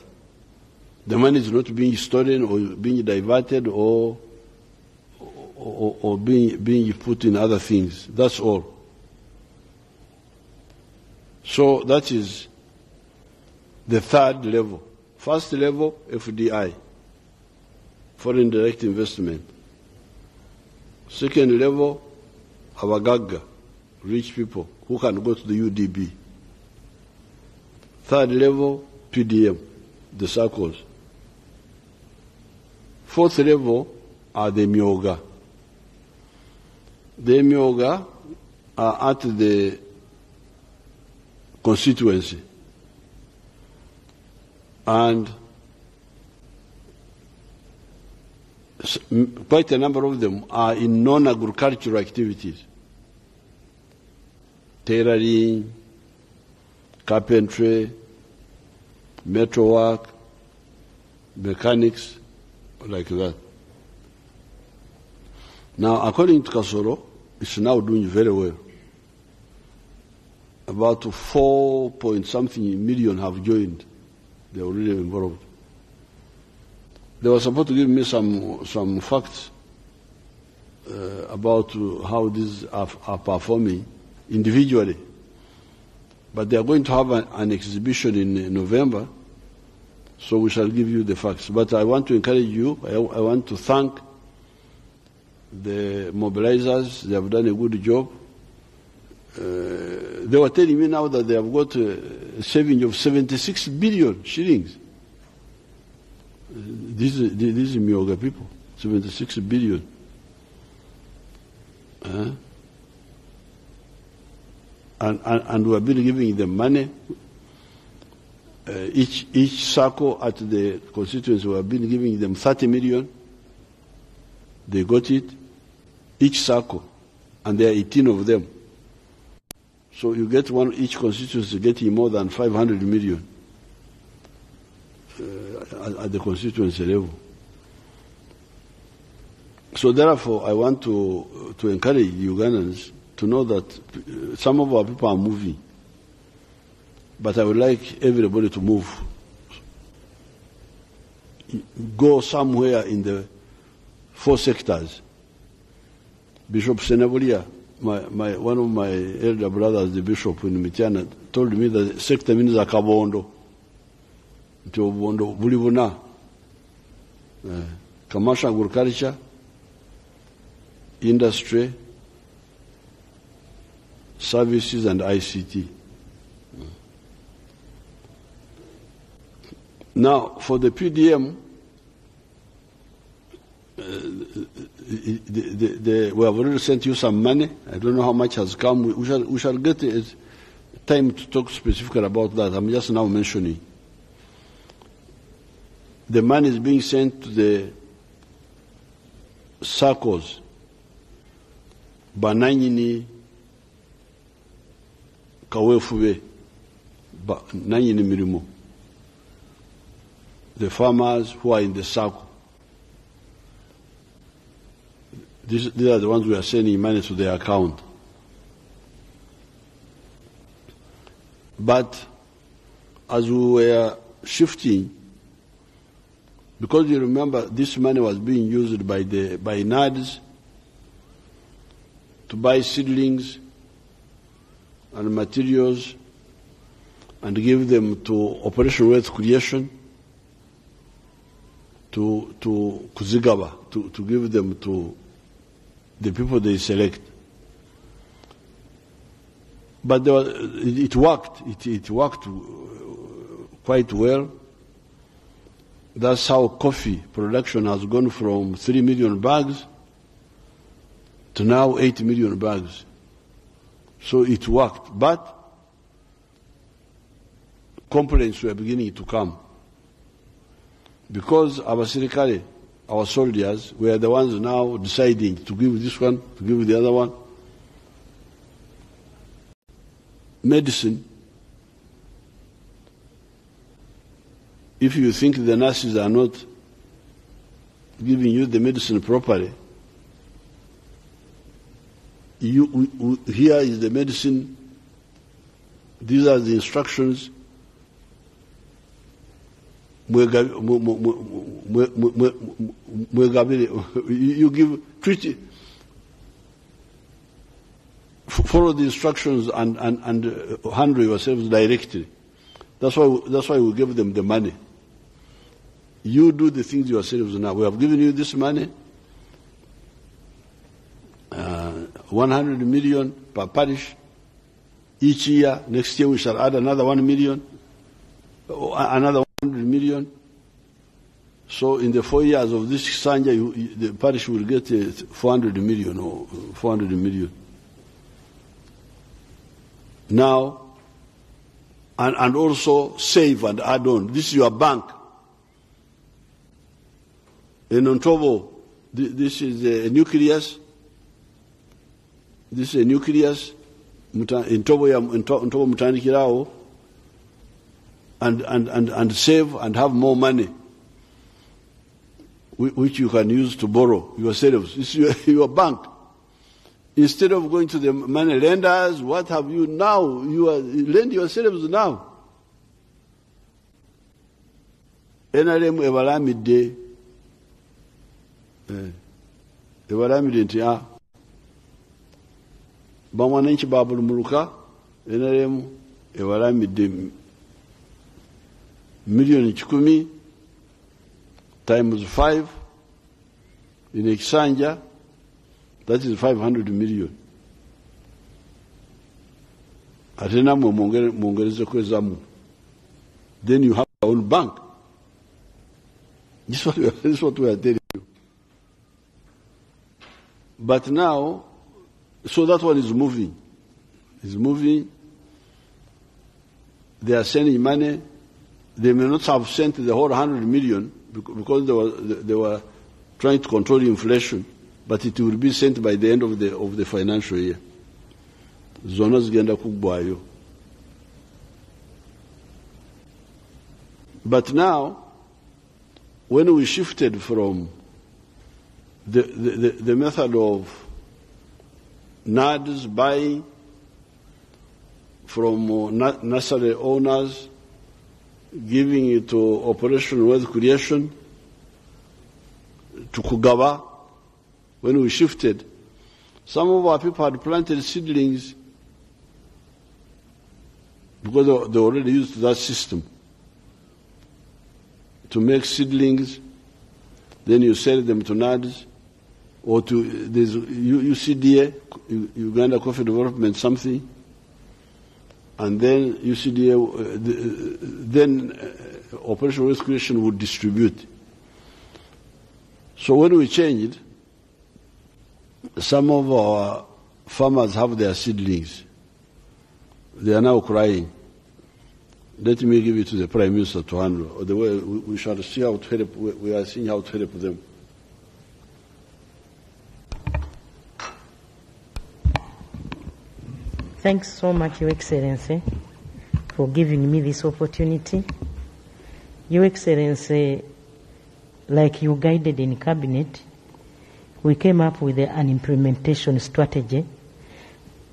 the money is not being stolen or being diverted or being put in other things. That's all. So that is the third level. First level, FDI, foreign direct investment. Second level, Abagagga, rich people who can go to the UDB. Third level, PDM, the circles. Fourth level are the myoga. The myoga are at the constituency. And quite a number of them are in non-agricultural activities. Tailoring, carpentry, metalwork, mechanics, like that. Now, according to Kasoro, it's now doing very well. About 4-point-something million have joined. They're already involved. They were supposed to give me some facts about how these are performing individually. But they are going to have an exhibition in November, so we shall give you the facts. But I want to encourage you, I want to thank the mobilizers. They have done a good job. They were telling me now that they have got a saving of 76 billion shillings. These are Myoga people, 76 billion. And we have been giving them money. Each circle at the constituency, we have been giving them 30 million. They got it, each circle, and there are 18 of them. So you get one, each constituency getting more than 500 million at the constituency level. So therefore, I want to encourage Ugandans to know that some of our people are moving. But I would like everybody to move. Go somewhere in the 4 sectors. Bishop Senabulia, one of my elder brothers, the bishop in Mitiana, told me that the sector means akabondo. Ntobondo bulibuna. Commercial agriculture, industry, services and ICT. Now, for the PDM, we have already sent you some money. I don't know how much has come. We shall get time to talk specifically about that. I'm just now mentioning. The money is being sent to the circles. Bananyini Kawefube, Nanyini Mirimo. The farmers who are in the circle. These are the ones we are sending money to their account. But as we were shifting, because you remember this money was being used by NADS to buy seedlings and materials and give them to Operation Wealth Creation, to Kuzigaba, to give them to the people they select. But it worked. It worked quite well. That's how coffee production has gone from 3 million bags to now 8 million bags. So it worked. But complaints were beginning to come. Because our sirikale, our soldiers, were the ones now deciding to give this one, to give the other one. Medicine, if you think the nurses are not giving you the medicine properly, here is the medicine, these are the instructions. You give, treat, follow the instructions and handle yourselves directly. That's why we give them the money. You do the things yourselves now. We have given you this money, 100 million per parish each year. Next year we shall add another 1 million. another 100 million. So in the 4 years of this Sanja, the parish will get 400 million or 400 million. Now, and also save and add on. This is your bank. In Ontobo, this is a nucleus. This is a nucleus. In Ontobo Mutanikirao. And save and have more money, which you can use to borrow yourselves. This is your bank. Instead of going to the money lenders, what have you now? You lend yourselves now. NRM evalamide. Evalamide nti bamwananchi babulu muluka. NRM evalamide million chikumi times 5 in Exanja, that is 500 million. Atena mwongereze kwezamu. Then you have your own bank. This is what we are telling you. But now, so that one is moving. It's moving. They are sending money. They may not have sent the whole 100 million because they were trying to control inflation, but it will be sent by the end of the financial year. Zona zigenda kugwayo. But now, when we shifted from the method of NADs buying from nursery owners, giving it to Operation Wealth Creation, to Kugaba, when we shifted, some of our people had planted seedlings because they already used that system to make seedlings. Then you sell them to NADs or to there's UCDA, Uganda Coffee Development something, and then UCDA, Operation Wealth Creation would distribute. So when we changed, some of our farmers have their seedlings. They are now crying. Let me give it to the Prime Minister to handle. The way we shall see how to help. We are seeing how to help them. Thanks so much, Your Excellency, for giving me this opportunity. Your Excellency, like you guided in Cabinet, we came up with an implementation strategy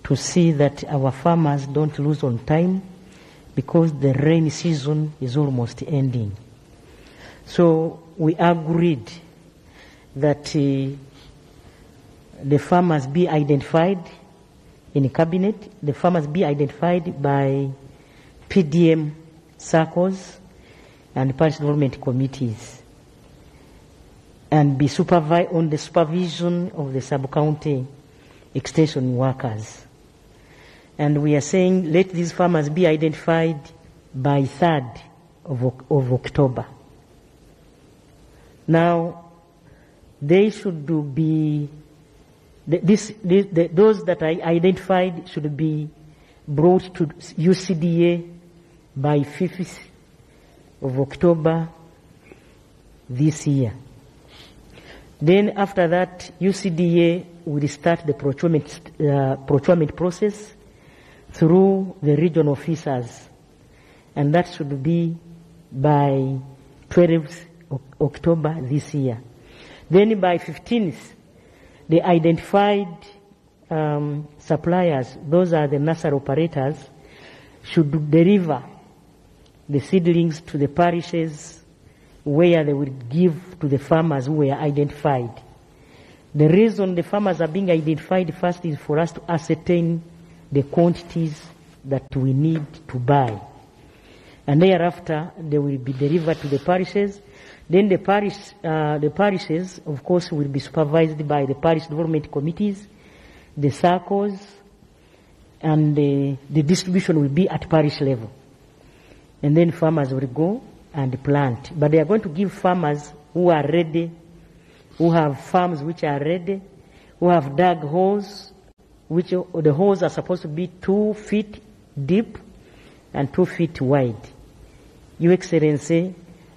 to see that our farmers don't lose on time because the rainy season is almost ending. So we agreed that the farmers be identified in Cabinet, the farmers be identified by PDM circles and parish development committees, and be supervised on the supervision of the sub-county extension workers. And we are saying let these farmers be identified by 3rd of October. Now, they should be, those that I identified should be brought to UCDA by 5th of October this year. Then after that, UCDA will start the procurement process through the regional officers, and that should be by 12th October this year. Then by 15th, the identified suppliers, those are the nursery operators, should deliver the seedlings to the parishes where they will give to the farmers who were identified. The reason the farmers are being identified first is for us to ascertain the quantities that we need to buy. And thereafter, they will be delivered to the parishes. Then the parishes, of course, will be supervised by the parish development committees, the circles, and the distribution will be at parish level. and then farmers will go and plant. But they are going to give farmers who are ready, who have farms which are ready, who have dug holes, which the holes are supposed to be 2 feet deep and 2 feet wide. Your Excellency,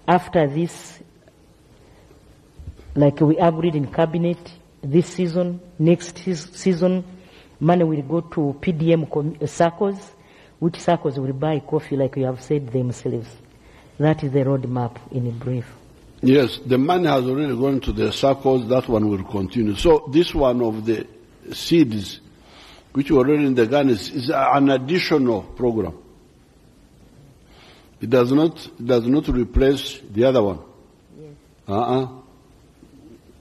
after this, like we agreed in cabinet, this season, next season, money will go to PDM circles, which circles will buy coffee like you have said themselves. That is the roadmap in brief. Yes, the money has already gone to the circles. That one will continue. So this one of the seeds, which were already in the garden, is an additional program. It does not replace the other one. Yes.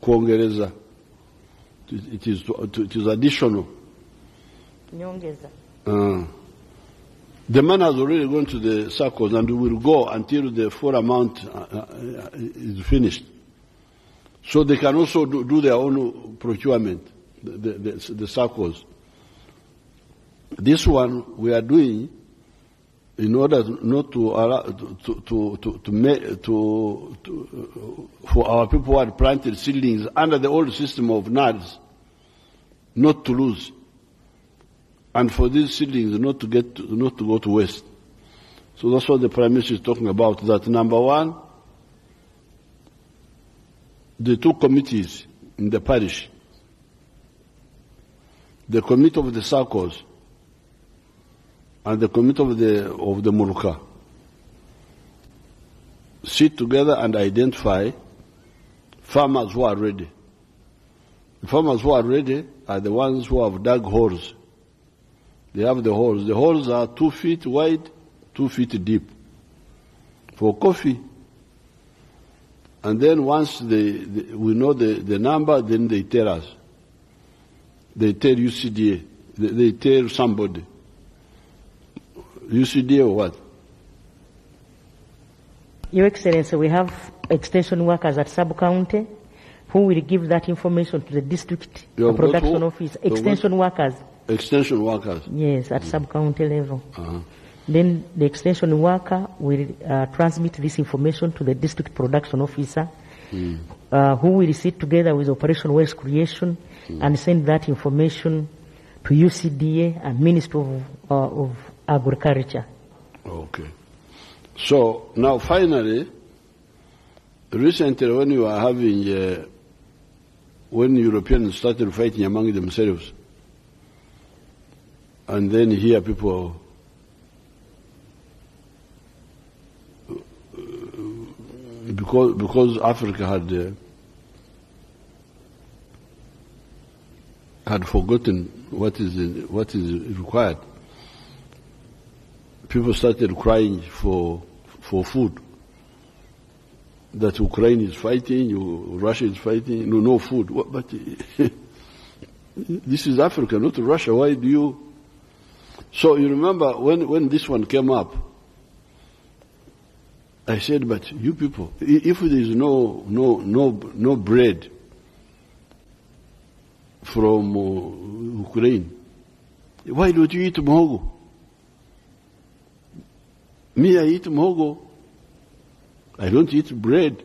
Kwogera. It is additional. The money has already gone to the circles, and we will go until the full amount is finished. So they can also do their own procurement, the circles. This one we are doing in order not to allow for our people who had planted seedlings under the old system of NADS not to lose, and for these seedlings not to go to waste. So that's what the Prime Minister is talking about. That number one, the 2 committees in the parish, the committee of the circles and the committee of the Muluka, sit together and identify farmers who are ready. The farmers who are ready are the ones who have dug holes. They have the holes. The holes are 2 feet wide, 2 feet deep for coffee. And then once we know the number, then they tell us. They tell UCDA. They tell somebody. UCDA or what? Your Excellency, we have extension workers at sub-county who will give that information to the district production office. Extension workers. Extension workers? Yes, at sub-county level. Then the extension worker will transmit this information to the district production officer, who will sit together with Operation Wealth Creation and send that information to UCDA and Ministry of Agriculture. Okay. So now finally, recently when you are having, when Europeans started fighting among themselves, and then here people because Africa had forgotten what is required. People started crying for food. That Ukraine is fighting, Russia is fighting, no food. But this is Africa, not Russia. Why do you? So you remember when this one came up, I said, but you people, if there is no bread from Ukraine, why don't you eat muhogo? Me, I eat muhogo. I don't eat bread.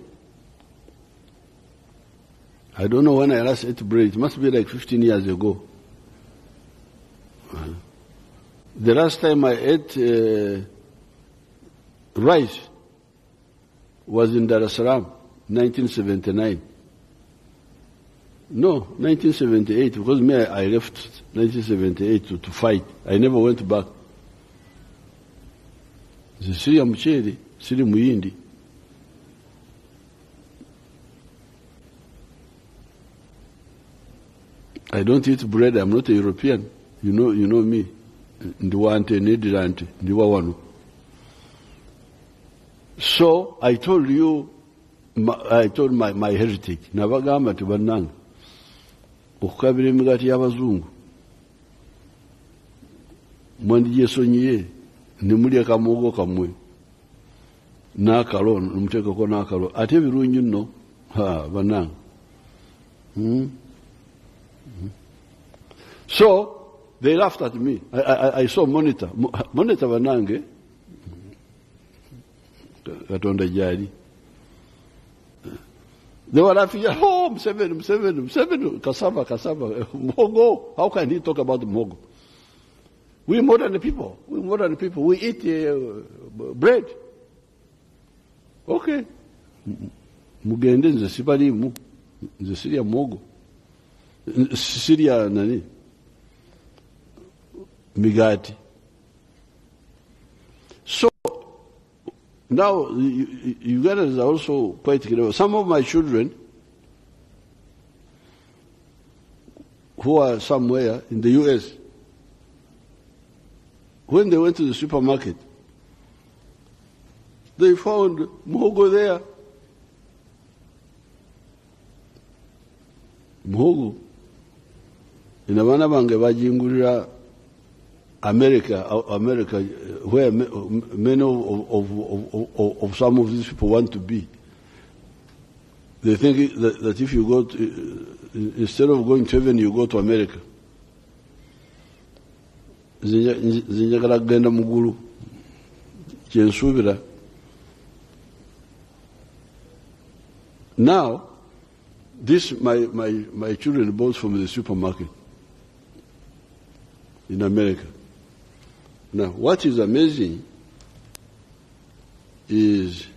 I don't know when I last ate bread. It must be like 15 years ago. The last time I ate rice was in Dar es Salaam, 1979. No, 1978, because me, I left 1978 to fight. I never went back. Siri mcheli, siri muyindi. I don't eat bread. I'm not a European. You know me. So I told you, I told my heritage. Nabagamba tibananga. Okukabira emigati y'abazungu. Mwandigyesonyiye nemulya kamuogo kamwe. N'akalo, numuteekako n'akalo. Ate ebirungi nno, bananga. So they laughed at me. I saw Monitor banange. Katonda gyali. They were laughing, oh, Museveni, cassava, Mogo. How can he talk about Mogo? We modern people, we eat bread. Okay. Mugende nze sibalimu, nze sirya Mogo. Sirya nani? Migati. So, now, Ugandans are also quite clever. Some of my children, who are somewhere in the US, when they went to the supermarket, they found Muhogo there. Muhogo. In abana bange bajingulira America, where many of some of these people want to be. They think that if you go to, instead of going to heaven, you go to America. Zinjagala kugenda mugulu kyensubira. Now, this my children bought from the supermarket in America. Now, what is amazing is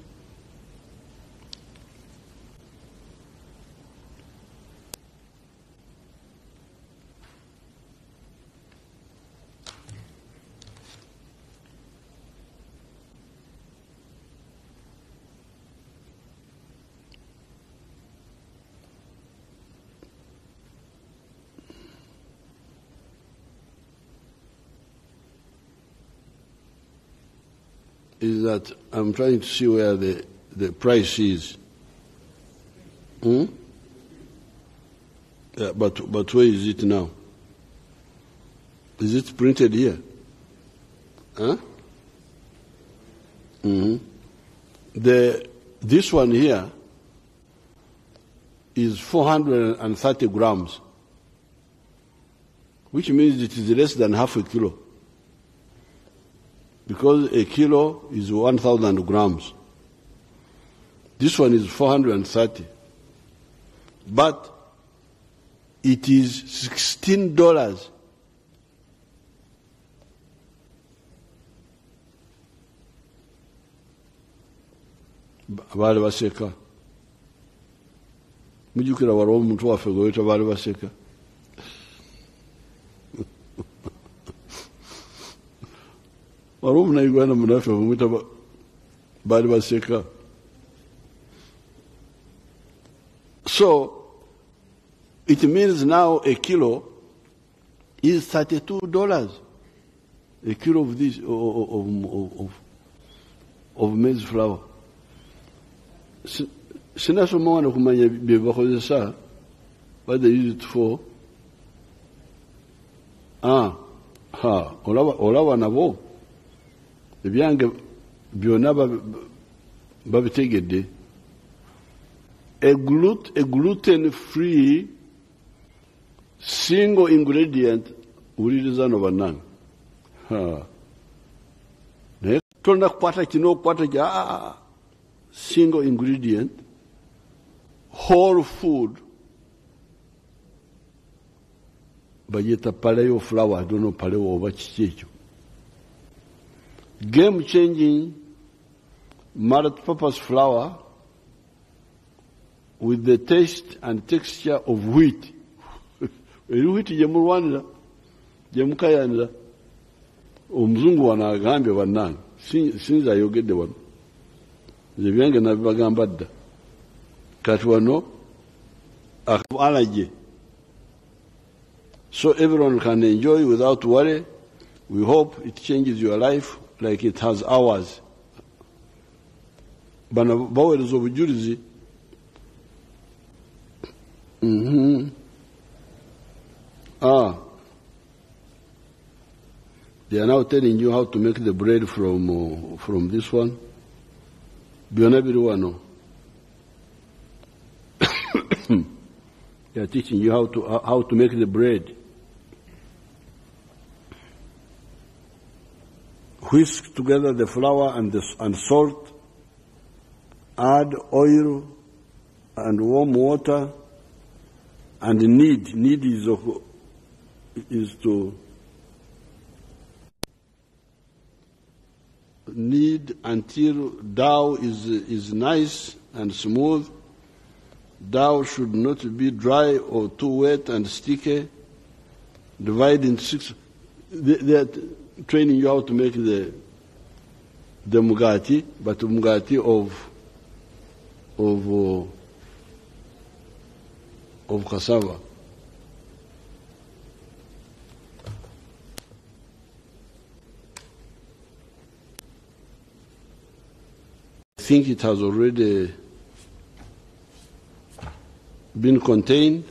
that I'm trying to see where the price is. Yeah, but where is it now? Is it printed here? Huh? This one here is 430 grams, which means it is less than half a kilo. Because a kilo is 1,000 grams. This one is 430. But it is $16. Baali baseka. Mujjukira waliwo omuntu waffe gwe weta baali baseka. Waliwo Munnayuganda munaffe bamwita baali baseka. So, it means now a kilo is $32. A kilo of this, of maize flour. Sinasoma wano kumanya bye bakozesa, what they use it for. Olaba nabo. Ebyange byonna babitegedde. A gluten-free single ingredient wuliriza no bannange. Naye tolina kukwata kino okukwata kya single ingredient, whole food, bayeta paleo flour, I don't know paleo oba kiki ekyo. Game-changing multi-purpose flour with the taste and texture of wheat. Wheat gye mulwanira, gye mukayanira. Omuzungu wano agambye bannange, sinza ayogedde wano. Nze byange nabibagamba dda. Kati wano allergy. So everyone can enjoy without worry. We hope it changes your life like it has ours. Bano baweereza obujulizi. They are now telling you how to make the bread from this one. Byonna biri wano. They are teaching you how to make the bread. Whisk together the flour and salt add oil and warm water, and knead. Knead is to knead until dough is nice and smooth. Dough should not be dry or too wet and sticky. Divide in 6. They are training you how to make the mugati, but mugati of cassava. I think it has already been contained,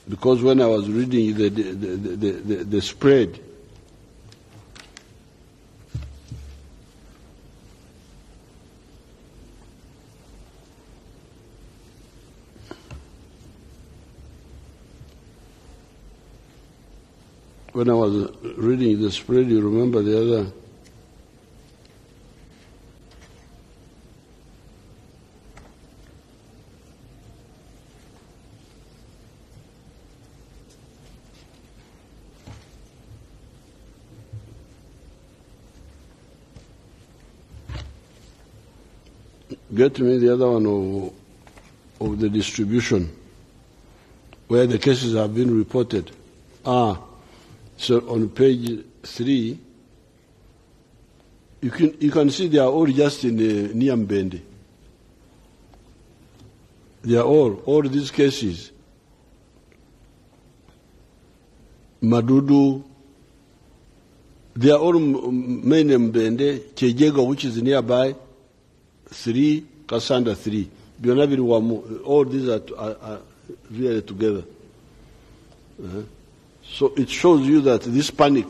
because when I was reading the spread, you remember the other. Get me the other one of the distribution, where the cases have been reported. So on page 3, you can see they are all just in Niambendi. They are all these cases. Madudu, they are all main Mbende, Chejego, which is nearby, 3, Kasanda 3. All these are really together. So it shows you that this panic,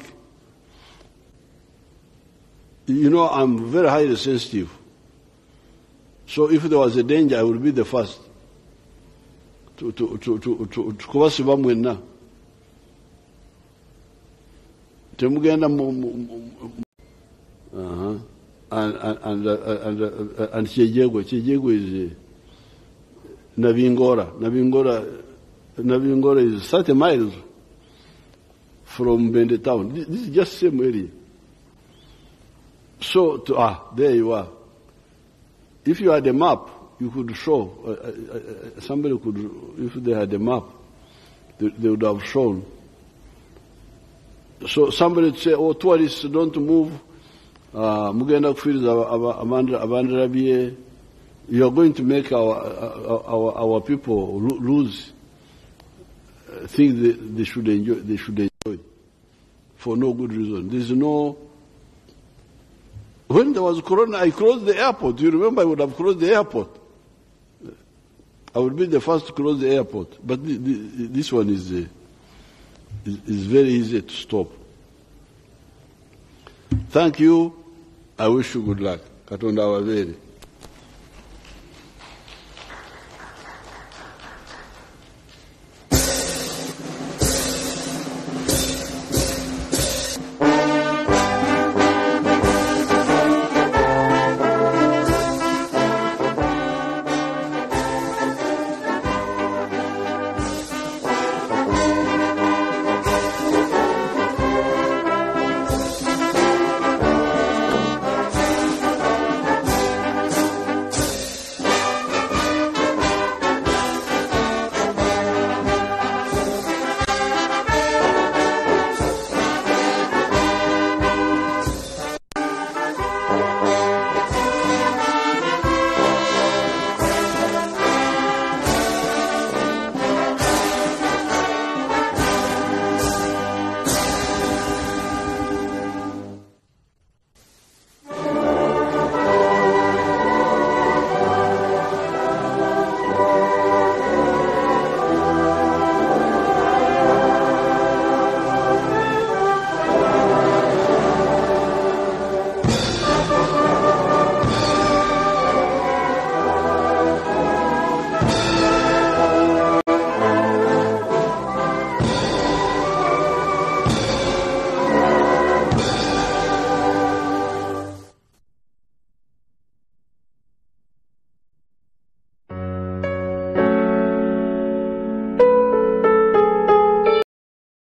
I'm very highly sensitive. So if there was a danger, I would be the first to kubasiba mwenna. Temugenda and Chejego is Navingora is 30 miles from Bende town. This is just same area. So, there you are. If you had a map, you could show, somebody could, if they had a map, they would have shown. So somebody would say, tourists don't move, Mugenda Kufiri Abandra, you are going to make our people lose, think they should enjoy for no good reason. There's no. When there was Corona, I closed the airport. You remember, I would have closed the airport. I would be the first to close the airport. But this one is very easy to stop. Thank you. I wish you good luck. Katonda awabere.